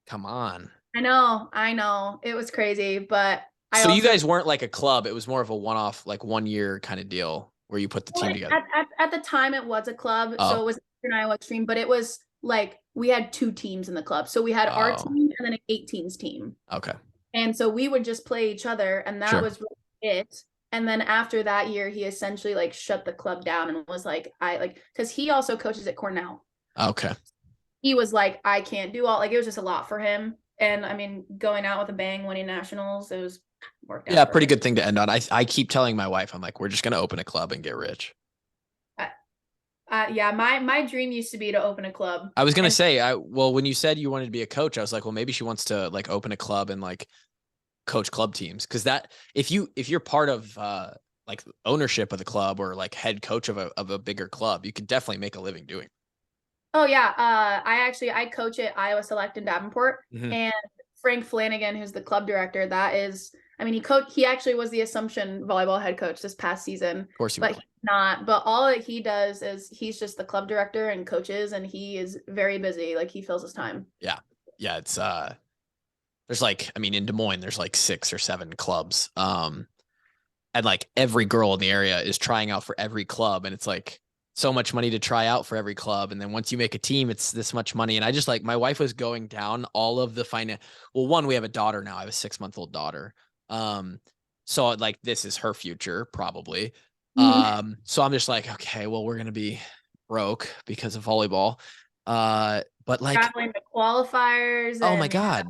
Come on. I know. It was crazy, but so you guys weren't like a club. It was more of a one-off, like 1 year kind of deal where you put the team together. At the time, it was a club. So it was an Iowa Extreme, but it was like we had 2 teams in the club. So we had our team and then an 18s team. Okay. And so we would just play each other, and that was really it. And then after that year, he essentially like shut the club down and was like, because he also coaches at Cornell. Okay. He was like, I can't do all, like, it was just a lot for him. And I mean, going out with a bang, winning nationals, it was worked out. Yeah, pretty good thing to end on. I keep telling my wife, I'm like, we're just going to open a club and get rich. Yeah, my dream used to be to open a club. I was going to say, when you said you wanted to be a coach, I was like, well, maybe she wants to like open a club and like coach club teams. Cause that, if you're part of like ownership of the club or like head coach of a bigger club, you could definitely make a living doing it. Oh yeah. I coach at Iowa Select in Davenport, Mhm. and Frank Flanagan, who's the club director, he actually was the Assumption volleyball head coach this past season. Of course, but he's not. But all that he does is he's just the club director and coaches, and he is very busy. Like, he fills his time. Yeah. It's there's like, I mean, in Des Moines, there's like 6 or 7 clubs. And like every girl in the area is trying out for every club. And it's like so much money to try out for every club. And then once you make a team, it's this much money. And I just like, my wife was going down all of the finance. Well, one, we have a daughter now. I have a 6-month-old daughter. So like, this is her future probably. So I'm just like, okay, well, we're going to be broke because of volleyball. But like, traveling to qualifiers. oh my God.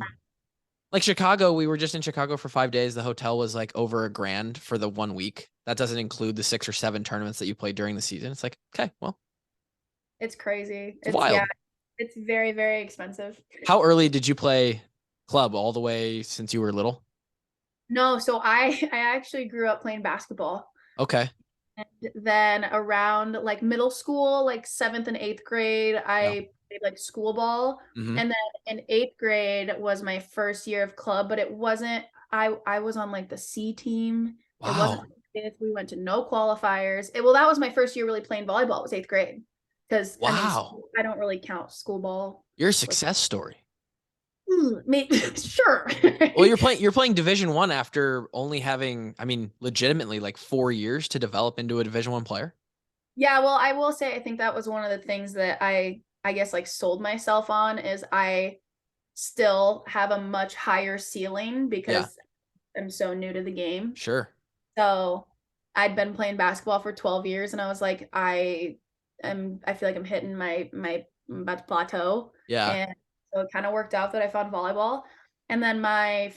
Like Chicago, we were just in Chicago for 5 days. The hotel was like over $1,000 for the 1 week. That doesn't include the 6 or 7 tournaments that you play during the season. It's like, okay, well, It's crazy. it's wild. Yeah, it's very, very expensive. How early did you play club? All the way since you were little? No, so I actually grew up playing basketball. Okay. And then around like middle school, like 7th and 8th grade, I played like school ball. Mhm. And then in 8th grade was my first year of club, but it wasn't, I was on like the C team. It wasn't Wow. if we went to no qualifiers. Well, that was my first year really playing volleyball, was 8th grade. Because Wow. I don't really count school ball. You're a success story. Sure. Well, you're playing Division 1 after only having, I mean, legitimately like 4 years to develop into a Division 1 player. Yeah, well, I will say I think that was one of the things that I guess like sold myself on, is I still have a much higher ceiling because I'm so new to the game. Sure. So I'd been playing basketball for 12 years, and I was like, I feel like I'm hitting my about to plateau. Yeah. And so it kind of worked out that I found volleyball. And then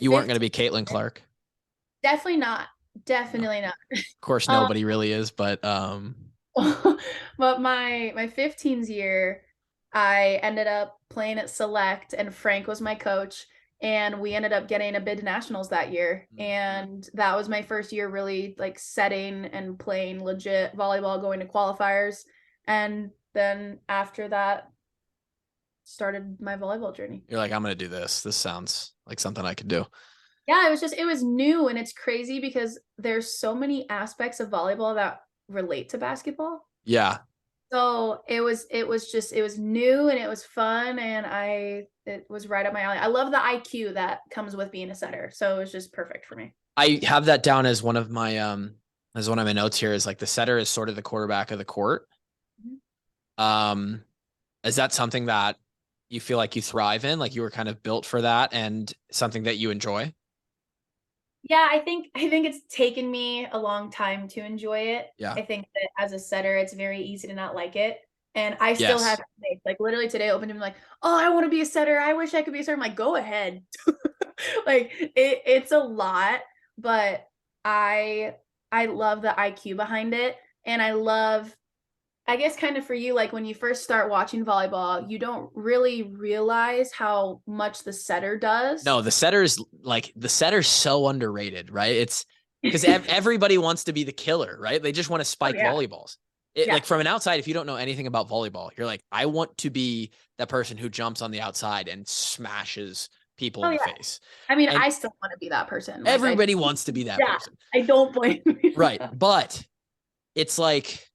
You weren't going to be Caitlin Clark. Definitely not. Definitely not. Of course, nobody really is, but but my 15s year, I ended up playing at Select, and Frank was my coach, and we ended up getting a bid to nationals that year. And that was my first year really like setting and playing legit volleyball, going to qualifiers. And then after that started my volleyball journey. You're like, I'm going to do this. This sounds like something I could do. Yeah, it was new, and it's crazy because there's so many aspects of volleyball that relate to basketball. Yeah. So it was new, and it was fun, and it was right up my alley. I love the IQ that comes with being a setter. So it was just perfect for me. I have that down as one of my notes here, is like the setter is sort of the quarterback of the court. Is that something that you feel like you thrive in? Like you were kind of built for that, and something that you enjoy? Yeah, I think it's taken me a long time to enjoy it. Yeah. I think that as a setter, it's very easy to not like it. And I still have, like, literally today I opened and like, oh, I want to be a setter. I wish I could be a setter. I'm like, go ahead. Like it's a lot, but I love the IQ behind it. And I guess kind of for you, like when you first start watching volleyball, you don't really realize how much the setter does. No, the setter's so underrated, right? It's because everybody wants to be the killer, right? They just want to spike volleyballs. Like from an outside, if you don't know anything about volleyball, you're like, I want to be that person who jumps on the outside and smashes people in the face. I mean, I still want to be that person. Like, everybody wants to be that person. I don't blame you. Right. But it's like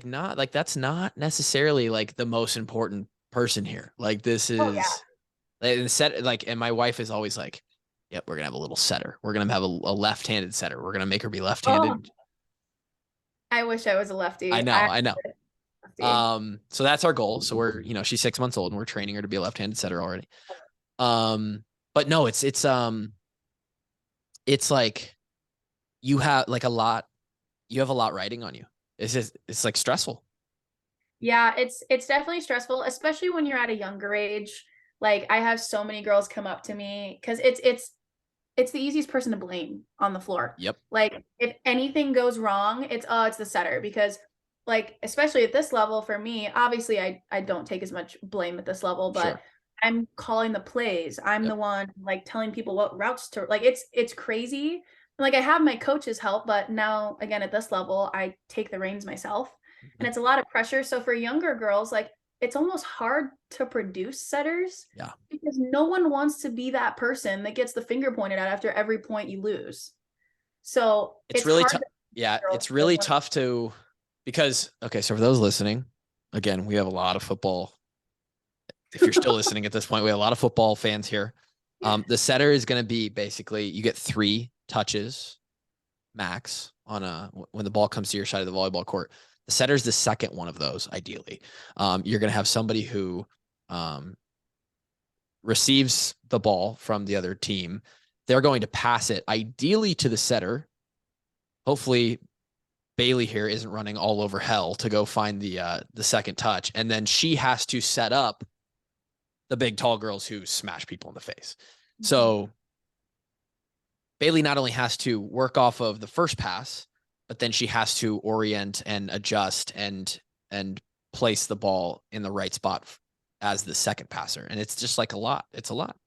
not like that's not necessarily like the most important person here. Like this is and my wife is always like, yep, we're gonna have a little setter. We're gonna have a left-handed setter. We're gonna make her be left-handed. Oh, I wish I was a lefty. I know. So that's our goal. So we're, she's 6 months old and we're training her to be a left-handed setter already. But no, it's like you have like a lot riding on you. It's like stressful. Yeah, it's definitely stressful, especially when you're at a younger age. Like I have so many girls come up to me because it's the easiest person to blame on the floor. Yep. Like if anything goes wrong, it's the setter, because like especially at this level for me, obviously I don't take as much blame at this level, but I'm calling the plays. I'm the one like telling people what routes to, like it's crazy. Like I have my coach's help, but now again at this level, I take the reins myself, and it's a lot of pressure. So for younger girls, like it's almost hard to produce setters Yeah. because no one wants to be that person that gets the finger pointed at after every point you lose. So It's really hard tough. Yeah, girls it's to really work. tough to because okay, so for those listening, again, we have a lot of football. If you're still listening at this point, we have a lot of football fans here. The setter is going to be basically you get 3 touches max on when the ball comes to your side of the volleyball court. The setter is the second one of those, ideally. You're going to have somebody who receives the ball from the other team. They're going to pass it ideally to the setter. Hopefully Bailey here isn't running all over hell to go find the second touch. And then she has to set up the big tall girls who smash people in the face. Mm-hmm. So Bailey not only has to work off of the first pass, but then she has to orient and adjust and place the ball in the right spot as the second passer. And it's just like a lot. It's a lot.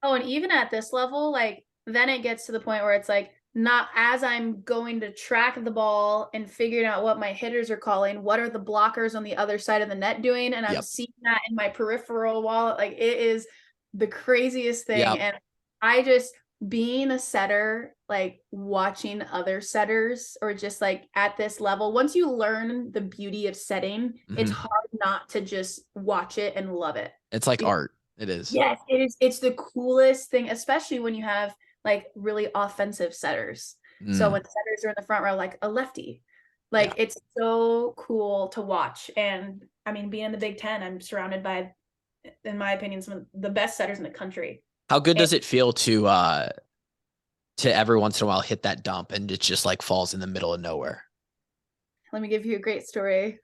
Oh, and even at this level, like then it gets to the point where it's like not as I'm going to track the ball and figuring out what my hitters are calling, what are the blockers on the other side of the net doing? And I'm seeing that in my peripheral wallet. Like it is the craziest thing. Yep. And I just being a setter, like watching other setters or just like at this level, once you learn the beauty of setting, it's hard not to just watch it and love it. It's like art. It is. Yes, it is. It's the coolest thing, especially when you have like really offensive setters. So when setters are in the front row, like a lefty, like it's so cool to watch. And I mean, being in the Big Ten, I'm surrounded by, in my opinion, some of the best setters in the country. How good does it feel to every once in a while hit that dump and it just like falls in the middle of nowhere? Let me give you a great story.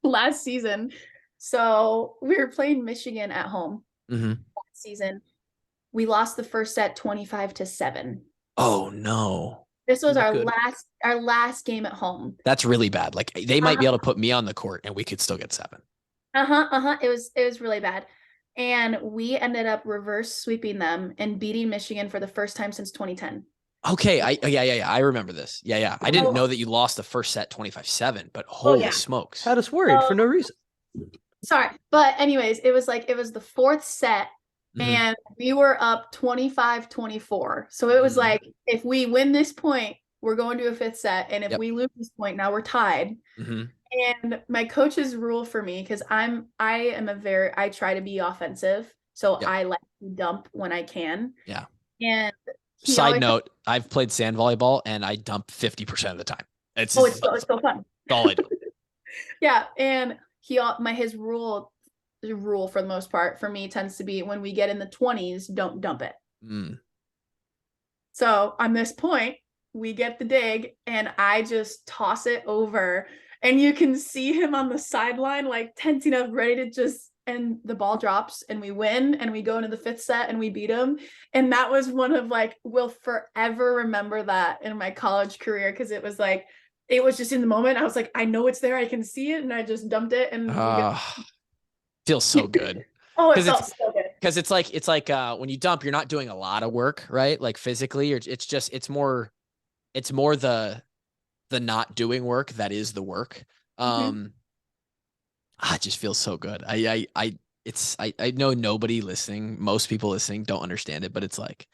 Last season, so we were playing Michigan at home. Last season, we lost the first set 25-7. Oh no. This was our last game at home. That's really bad. Like they might be able to put me on the court and we could still get 7. It was really bad. And we ended up reverse sweeping them and beating Michigan for the first time since 2010. Okay. I remember this. Yeah. I didn't know that you lost the first set 25-7, but holy smokes. Had us worried for no reason. Sorry. But anyways, it was the 4th set and we were up 25-24. So it was like, if we win this point, we're going to a 5th set. And if we lose this point, now we're tied. And my coach's rule for me, because I try to be offensive. So I like to dump when I can. Yeah. And side note, I've played sand volleyball and I dump 50% of the time. It's so fun. All I do. Yeah. And his rule for the most part for me tends to be when we get in the 20s, don't dump it. So on this point, we get the dig and I just toss it over. And you can see him on the sideline, like tensing up, ready to just, and the ball drops and we win and we go into the 5th set and we beat him. And that was one of we'll forever remember that in my college career. Cause it was just in the moment. I was like, I know it's there. I can see it. And I just dumped it. And feels so good. It felt so good. Cause it's like when you dump, you're not doing a lot of work, right? Like physically, or it's more the not doing work that is the work. It just feels so good. I know nobody listening, most people listening don't understand it, but it's like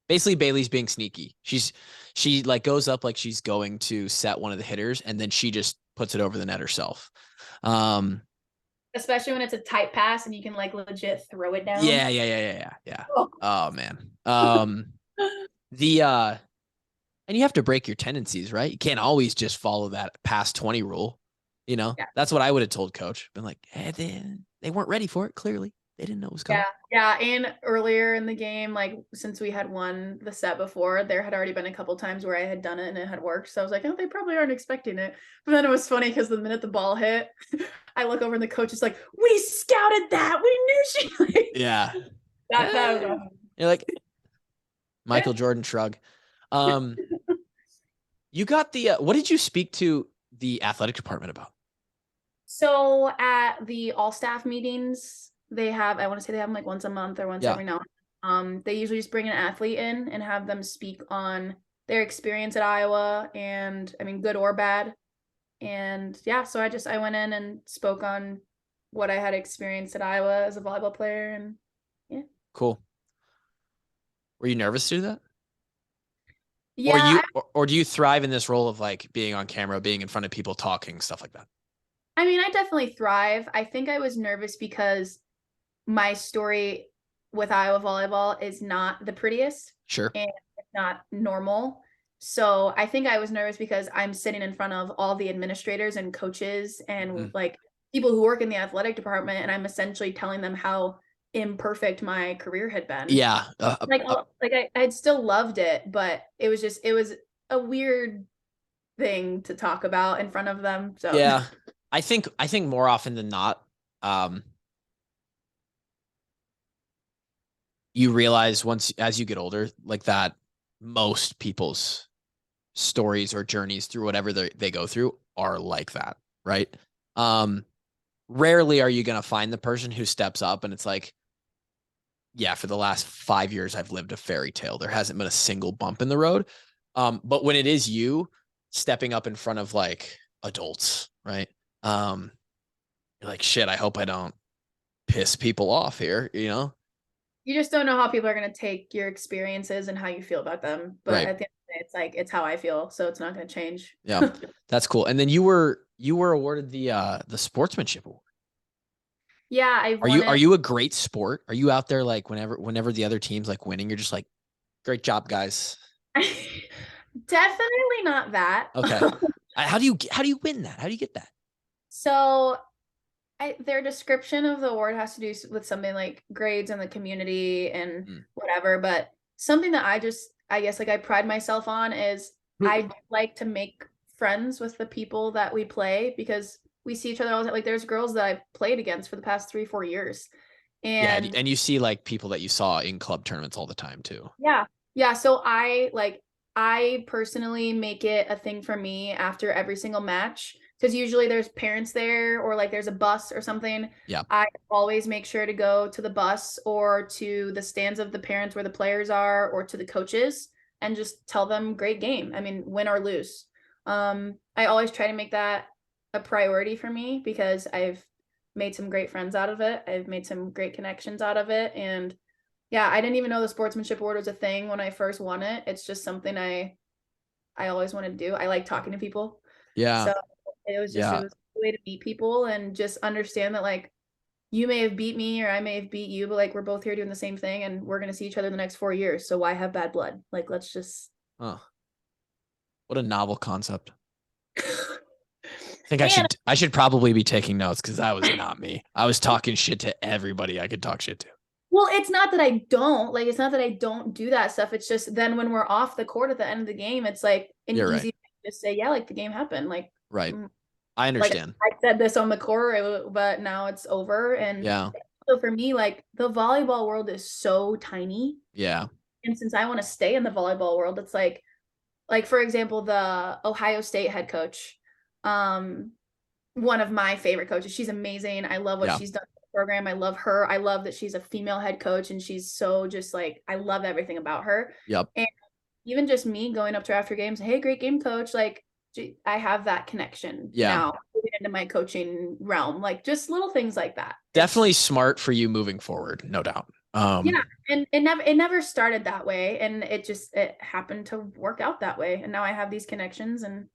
basically Bailey's being sneaky. She like goes up like she's going to set one of the hitters and then she just puts it over the net herself. Especially when it's a tight pass and you can like legit throw it down. Yeah. Oh man. And you have to break your tendencies, right? You can't always just follow that past 20 rule. You know, that's what I would have told coach. Been like, hey, they weren't ready for it. Clearly they didn't know it was coming. Yeah. And earlier in the game, like since we had won the set before, there had already been a couple times where I had done it and it had worked. So I was like, oh, they probably aren't expecting it. But then it was funny because the minute the ball hit, I look over and the coach is like, we scouted that. We knew she. Yeah. That was awesome. You're like, Michael Jordan shrug. You got the, what did you speak to the athletic department about? So at the all staff meetings, I want to say they have them like once a month or once every now and then. They usually just bring an athlete in and have them speak on their experience at Iowa, and I mean, good or bad. And yeah, so I went in and spoke on what I had experienced at Iowa as a volleyball player, and yeah. Cool. Were you nervous to do that? Yeah, Or do you thrive in this role of like being on camera, being in front of people, talking, stuff like that? I mean, I definitely thrive. I think I was nervous because my story with Iowa volleyball is not the prettiest Sure. and it's not normal. So I think I was nervous because I'm sitting in front of all the administrators and coaches and like people who work in the athletic department, and I'm essentially telling them how imperfect my career had been. Yeah. I'd still loved it, but it was a weird thing to talk about in front of them. So yeah, I think more often than not, you realize once as you get older, like that most people's stories or journeys through whatever they go through are like that, right? Rarely are you going to find the person who steps up and it's like, yeah, for the last 5 years, I've lived a fairy tale. There hasn't been a single bump in the road. But when it is you stepping up in front of like adults, right? You're like, shit, I hope I don't piss people off here, you know? you just don't know how people are going to take your experiences and how you feel about them. But Right. at the end of the day, it's like, it's how I feel. So it's not going to change. Yeah, that's cool. And then you were awarded the Sportsmanship Award. Yeah, I've Are won you a great sport? Are you out there like whenever the other team's like winning, you're just like, great job, guys? Definitely not that. Okay. How do you win that? How do you get that? So their description of the award has to do with something like grades in the community and whatever. But something that I guess like I pride myself on is I like to make friends with the people that we play, because we see each other all the time. Like there's girls that I've played against for the past 3-4 years. Yeah, And and you see like people that you saw in club tournaments all the time too. yeah. Yeah. So I personally make it a thing for me after every single match, because usually there's parents there or like there's a bus or something. Yeah. I always make sure to go to the bus or to the stands of the parents where the players are, or to the coaches, and just tell them great game. I mean, win or lose. I always try to make that a priority for me, because I've made some great friends out of it. I've made some great connections out of it. And yeah, I didn't even know the Sportsmanship Award was a thing when I first won it. It's just something I always wanted to do. I like talking to people. Yeah. So it was a way to meet people and just understand that like you may have beat me or I may have beat you, but like we're both here doing the same thing and we're gonna see each other in the next 4 years. So why have bad blood? Like let's just What a novel concept. I think I should probably be taking notes, because that was not me. I was talking shit to everybody I could talk shit to. Well, it's not that I don't do that stuff. It's just then when we're off the court at the end of the game, it's like easy to just say, yeah, like the game happened. Like, right. I understand. Like, I said this on the court, but now it's over. And yeah. So for me, like the volleyball world is so tiny. Yeah. And since I want to stay in the volleyball world, it's like for example, the Ohio State head coach, one of my favorite coaches. She's amazing. I love what she's done in the program. I love her. I love that she's a female head coach, and she's so just like, I love everything about her. Yep. And even just me going up to her after games, hey, great game, coach. Like I have that connection now moving into my coaching realm, like just little things like that. Definitely smart for you moving forward, no doubt. Yeah, and it never started that way, and it happened to work out that way, and now I have these connections, and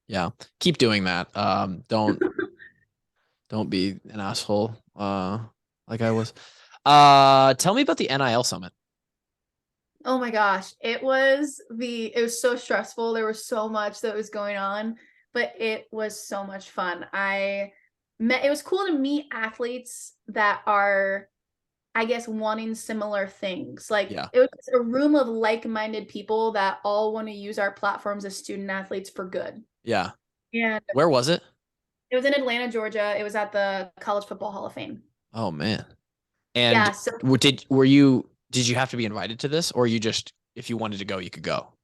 yeah, keep doing that. Don't be an asshole like I was. Tell me about the NIL summit. Oh my gosh, it was so stressful. There was so much that was going on, but it was so much fun. It was cool to meet athletes that are, I guess, wanting similar things. Like it was a room of like-minded people that all want to use our platforms as student athletes for good. Yeah. And where was it? It was in Atlanta, Georgia. It was at the College Football Hall of Fame. Oh man. And did you have to be invited to this, or you just, if you wanted to go, you could go?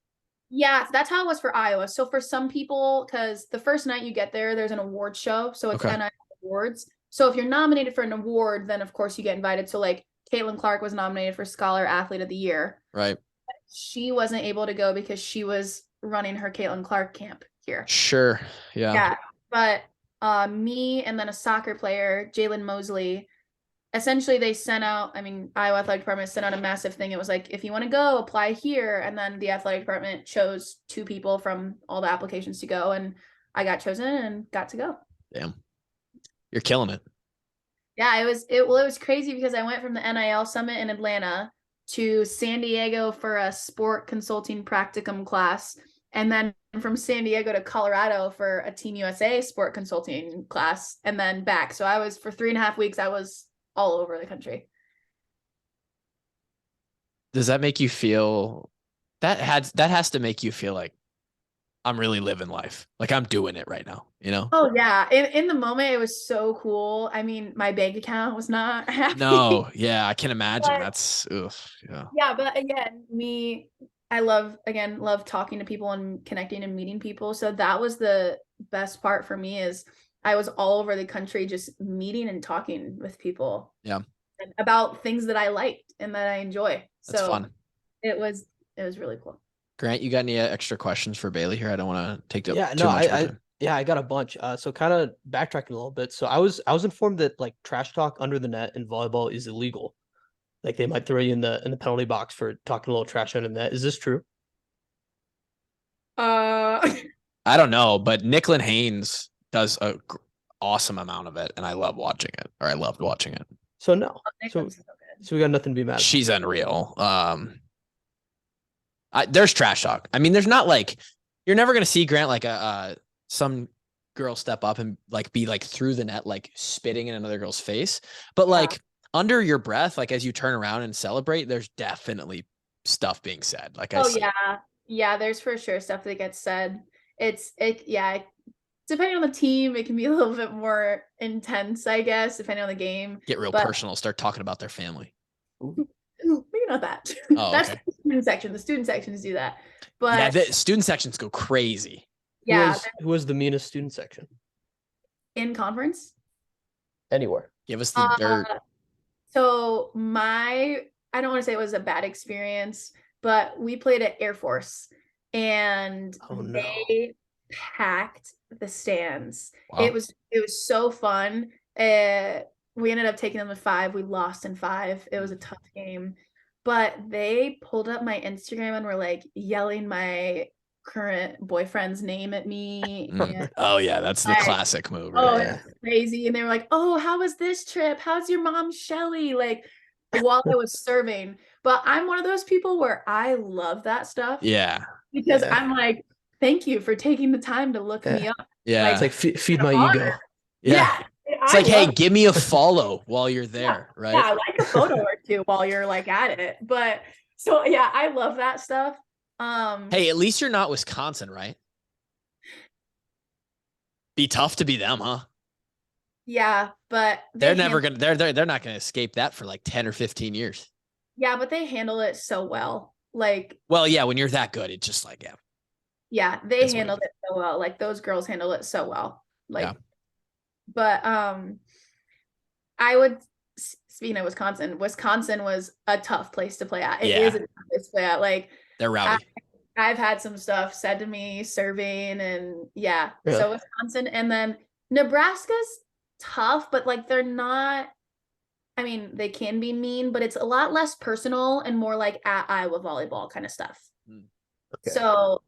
Yeah, that's how it was for Iowa. So for some people, because the first night you get there's an award show. So it's NIL awards. So if you're nominated for an award, then of course you get invited. So like Caitlin Clark was nominated for Scholar Athlete of the Year. Right. She wasn't able to go because she was running her Caitlin Clark camp here. Sure. Yeah. But me and then a soccer player, Jalen Mosley, essentially they sent out, Iowa Athletic Department sent out a massive thing. It was like, if you want to go, apply here. And then the athletic department chose 2 people from all the applications to go. And I got chosen and got to go. Damn. You're killing it. Yeah, it was crazy because I went from the NIL summit in Atlanta to San Diego for a sport consulting practicum class. And then from San Diego to Colorado for a Team USA sport consulting class, and then back. So I was, for 3.5 weeks, I was all over the country. Does that make you feel that has to make you feel like I'm really living life? Like I'm doing it right now, you know? Oh yeah. In the moment, it was so cool. My bank account was not happy. No, yeah, I can imagine. But, that's yeah. Yeah, but again, I love talking to people and connecting and meeting people. So that was the best part for me, is I was all over the country just meeting and talking with people. Yeah. About things that I liked and that I enjoy. That's fun. It was really cool. Grant, you got any extra questions for Bailey here? I don't want to take too much time. Yeah, I got a bunch. So kind of backtracking a little bit. So I was informed that like trash talk under the net in volleyball is illegal. Like they might throw you in the penalty box for talking a little trash under the net. Is this true? I don't know, but Nicklin Haynes does a awesome amount of it, and I love watching it, or I loved watching it. So no, so we got nothing to be mad at. She's unreal. There's trash talk. There's not like, you're never gonna see Grant like some girl step up and like be like through the net like spitting in another girl's face, but like under your breath, like as you turn around and celebrate, there's definitely stuff being said. Like yeah, there's for sure stuff that gets said. Depending on the team, it can be a little bit more intense, I guess, depending on the game. Get real personal, start talking about their family. Maybe not that. Oh, that's okay. the student section. The student sections do that. But yeah, the student sections go crazy. Yeah. Who was the meanest student section? In conference? Anywhere. Give us the dirt. So I don't want to say it was a bad experience, but we played at Air Force and they packed the stands. Wow. It was so fun. We ended up taking them to 5. We lost in 5. It was a tough game, but they pulled up my Instagram and were like yelling my current boyfriend's name at me. And oh yeah, that's the classic move. Right? Oh, it's crazy. And they were like, "Oh, how was this trip? How's your mom, Shelly?" Like while I was serving. But I'm one of those people where I love that stuff. Yeah. Because I'm like, thank you for taking the time to look me up. Yeah. Like, it's like feed my ego. Yeah. It's like, hey, give me a follow while you're there, right? Yeah, like a photo or 2 while you're like at it. But so yeah, I love that stuff. Hey, at least you're not Wisconsin, right? Be tough to be them, huh? Yeah, but they're never gonna they're not gonna escape that for like 10 or 15 years. Yeah, but they handle it so well. Like, well, yeah, when you're that good, it's just like yeah, they handled it so well. Like those girls handle it so well. Like, but I would, speaking of Wisconsin was a tough place to play at. It is a tough place to play at. Like, they're rowdy. I've had some stuff said to me serving, and so Wisconsin, and then Nebraska's tough, but like they're not. They can be mean, but it's a lot less personal and more like at Iowa Volleyball kind of stuff. Okay. So,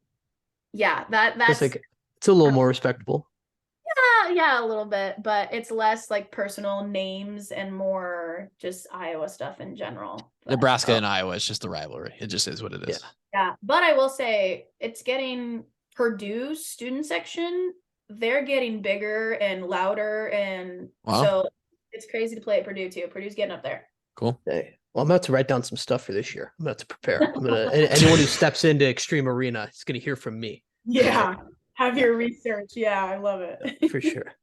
yeah, that's like, it's a little more respectable. Yeah, a little bit, but it's less like personal names and more just Iowa stuff in general. But, Nebraska and Iowa, it's just a rivalry. It just is what it is. Yeah, but I will say it's getting Purdue's student section. They're getting bigger and louder, and so it's crazy to play at Purdue too. Purdue's getting up there. Cool. Hey, well, I'm about to write down some stuff for this year. I'm about to prepare. Anyone who steps into Extreme Arena is going to hear from me. Yeah. Have your research. Yeah, I love it. For sure.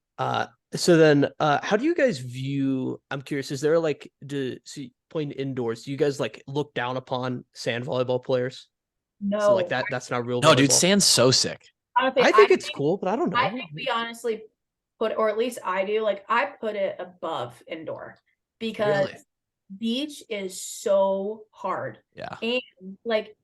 So then how do you guys view, I'm curious, is there like, playing indoors, do you guys like look down upon sand volleyball players? No. So like that's not real volleyball? No, dude, sand's so sick. I think it's cool, but I don't know. I think we honestly put, or at least I do, like I put it above indoor because beach is so hard. Yeah. And like,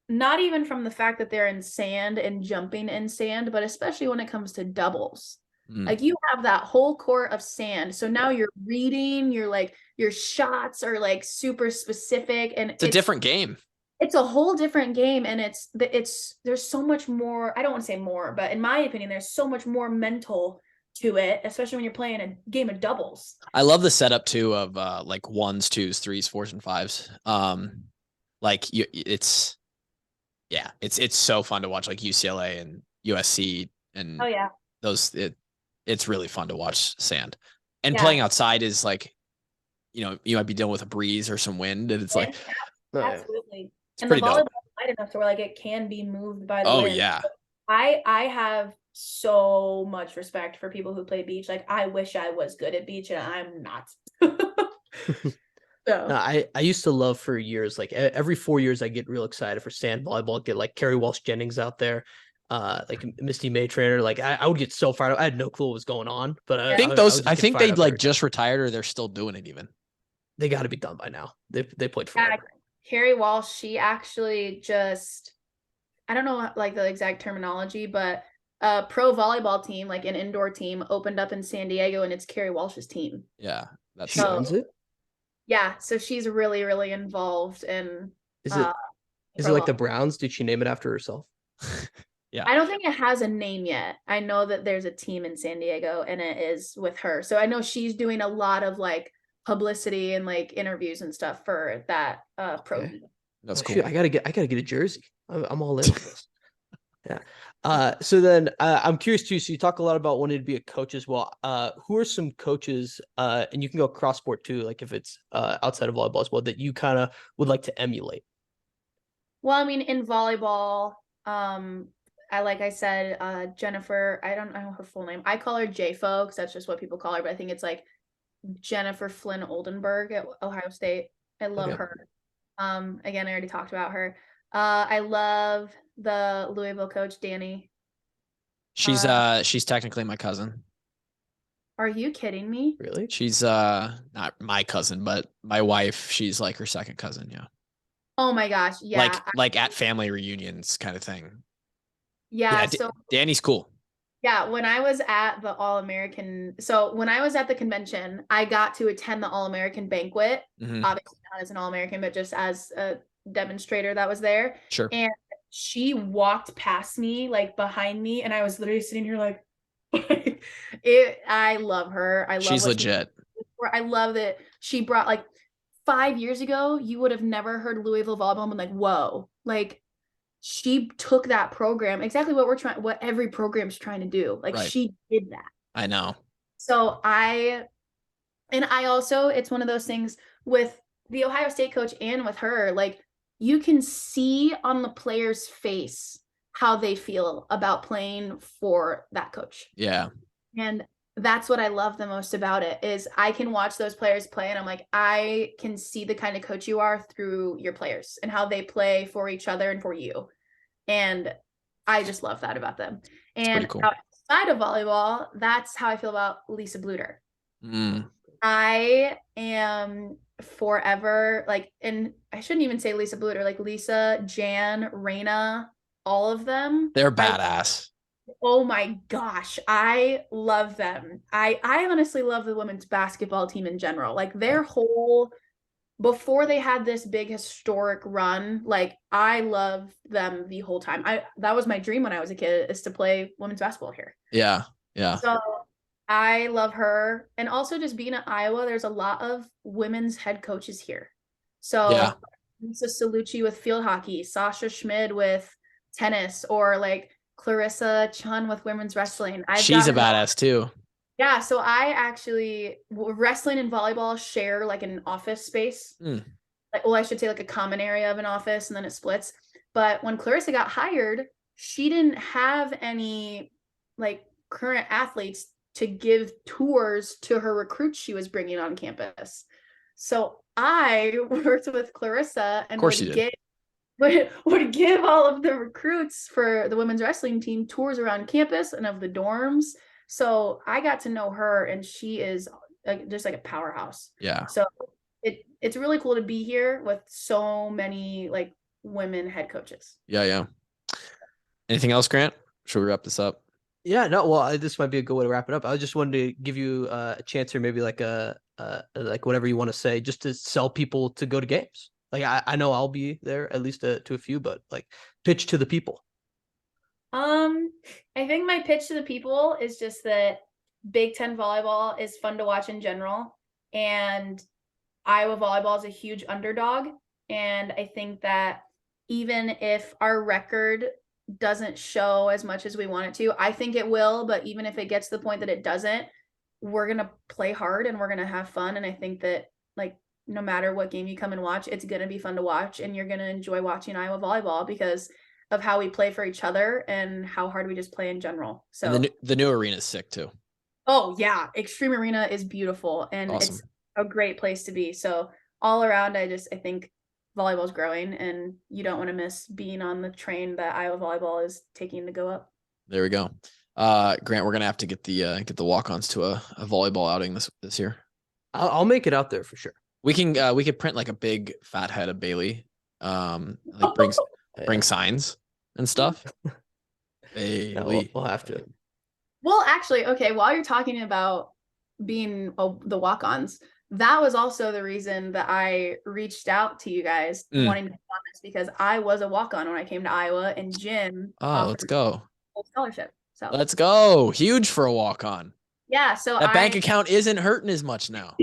not even from the fact that they're in sand and jumping in sand, but especially when it comes to doubles. Like you have that whole court of sand. So now you're reading, you're like, your shots are like super specific, and it's a different game. It's a whole different game. And there's so much more, I don't want to say more, but in my opinion, there's so much more mental to it, especially when you're playing a game of doubles. I love the setup too of like 1s, 2s, 3s, 4s, and 5s. Like it's so fun to watch, like UCLA and USC and it's really fun to watch sand. And playing outside is like, you might be dealing with a breeze or some wind, and it's like absolutely. And the volleyball is light enough to where like it can be moved by the wind. Oh yeah. I have so much respect for people who play beach. Like I wish I was good at beach, and I'm not. No, I used to love for years, like every 4 years I get real excited for sand volleyball, get like Carrie Walsh Jennings out there, like Misty May trainer. Like I would get so fired up. I had no clue what was going on, but I think they like just retired, or they're still doing it even. They got to be done by now. They played forever. Carrie Walsh, she actually just, I don't know like the exact terminology, but a pro volleyball team, like an indoor team, opened up in San Diego, and it's Carrie Walsh's team. Yeah, that's she owns it. Yeah, so she's really, really involved in. Is it like the Browns? Did she name it after herself? Yeah. I don't think it has a name yet. I know that there's a team in San Diego, and it is with her. So I know she's doing a lot of like publicity and like interviews and stuff for that pro. Okay. That's cool. Shoot, I gotta get a jersey. I'm all in on this. Yeah. So then I'm curious too. So you talk a lot about wanting to be a coach as well. Who are some coaches, and you can go cross sport too, like if it's outside of volleyball as well, that you kind of would like to emulate? Well, I mean, in volleyball, like I said, Jennifer, I don't know her full name. I call her J-Fo because that's just what people call her, but I think it's like Jennifer Flynn Oldenburg at Ohio State. I love her. Again, I already talked about her. I love the Louisville coach, Danny. She's technically my cousin. Are you kidding me? Really? She's not my cousin, but my wife, she's like her second cousin, yeah. Oh my gosh, yeah. Like at family reunions kind of thing. Yeah, so Danny's cool. Yeah, when I was at the All-American, so when I was at the convention, I got to attend the All-American banquet, obviously not as an All-American, but just as a demonstrator that was there. Sure. And she walked past me, like behind me, and I was literally sitting here like, I love her. She's legit. I love that she brought, like 5 years ago, you would have never heard Louisville Volleyball and been like, whoa, like she took that program, exactly what every program's trying to do. Like she did that. I know. So I also, it's one of those things with the Ohio State coach and with her, like you can see on the player's face how they feel about playing for that coach. Yeah. And that's what I love the most about it is I can watch those players play and I'm like, I can see the kind of coach you are through your players and how they play for each other and for you. And I just love that about them. And cool. Outside of volleyball, that's how I feel about Lisa Bluter. I am forever like, and I shouldn't even say Lisa Bluter, like Lisa, Jan, Raina, all of them. They're badass. Oh my gosh, I love them. I honestly love the women's basketball team in general. Like their whole, before they had this big historic run, like I loved them the whole time. That was my dream when I was a kid, is to play women's basketball here. Yeah. Yeah. So I love her. And also just being at Iowa, there's a lot of women's head coaches here. So Lisa Salucci with field hockey, Sasha Schmid with tennis, or like Clarissa Chun with women's wrestling. She's a badass too. Yeah, so I actually, wrestling and volleyball share like an office space. Like, well, I should say like a common area of an office, and then it splits. But when Clarissa got hired, she didn't have any like current athletes to give tours to her recruits she was bringing on campus. So I worked with Clarissa and would give all of the recruits for the women's wrestling team tours around campus and of the dorms. So I got to know her, and she is just like a powerhouse. Yeah. So it's really cool to be here with so many like women head coaches. Yeah. Anything else, Grant? Should we wrap this up? Yeah, no, well, this might be a good way to wrap it up. I just wanted to give you a chance, or maybe like like whatever you want to say, just to sell people to go to games. Like I know I'll be there at least to a few, but like pitch to the people. I think my pitch to the people is just that Big Ten volleyball is fun to watch in general, and Iowa volleyball is a huge underdog. And I think that even if our record doesn't show as much as we want it to, I think it will, but even if it gets to the point that it doesn't, we're going to play hard and we're going to have fun. And I think that like no matter what game you come and watch, it's going to be fun to watch, and you're going to enjoy watching Iowa volleyball because of how we play for each other and how hard we just play in general. So and the new arena is sick too. Oh yeah, Extreme Arena is beautiful, and Awesome. It's a great place to be. So all around, I think volleyball is growing, and you don't want to miss being on the train that Iowa volleyball is taking to go up. There we go. Grant, we're gonna have to get the walk-ons to a volleyball outing this year. I'll make it out there for sure. We could print like a big fat head of Bailey. Like bring signs and stuff. Bailey. No, we'll have to. Well, actually, okay, while you're talking about being the walk-ons, that was also the reason that I reached out to you guys wanting to be on this, because I was a walk-on when I came to Iowa, and Jim let's go. A scholarship. So let's go. Huge for a walk-on. Yeah, so that bank account isn't hurting as much now.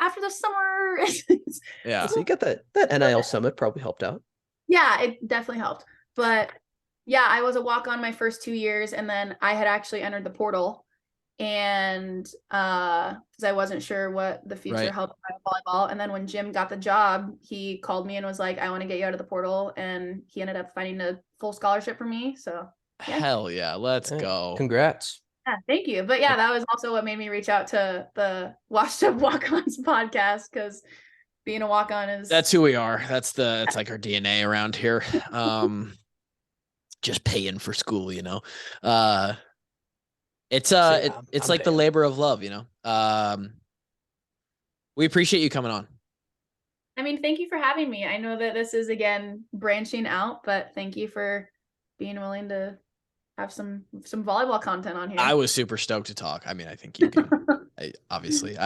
After the summer. Yeah. So you got that NIL summit probably helped out. Yeah, it definitely helped. But yeah, I was a walk-on my first 2 years, and then I had actually entered the portal, and because I wasn't sure what the future held for volleyball. And then when Jim got the job, he called me and was like, I want to get you out of the portal, and he ended up finding a full scholarship for me. So yeah. Hell yeah, let's go. Congrats. Yeah, thank you. But yeah, that was also what made me reach out to the Washed Up Walk-Ons podcast, because being a walk-on that's who we are. It's like our DNA around here. Just paying for school, you know. It's like the labor of love, you know. We appreciate you coming on. I mean, thank you for having me. I know that this is again branching out, but thank you for being willing to have some volleyball content on here. I was super stoked to talk. I mean, I think you can obviously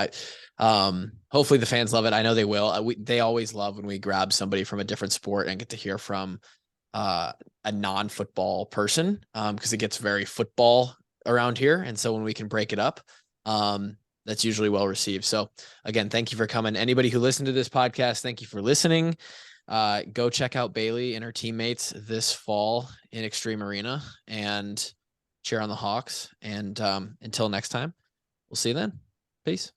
hopefully the fans love it. I know they will. They always love when we grab somebody from a different sport and get to hear from a non-football person, because it gets very football around here. And so when we can break it up, that's usually well received. So again, thank you for coming. Anybody who listened to this podcast, thank you for listening. Go check out Bailey and her teammates this fall in Extreme Arena and cheer on the Hawks. And until next time, we'll see you then. Peace.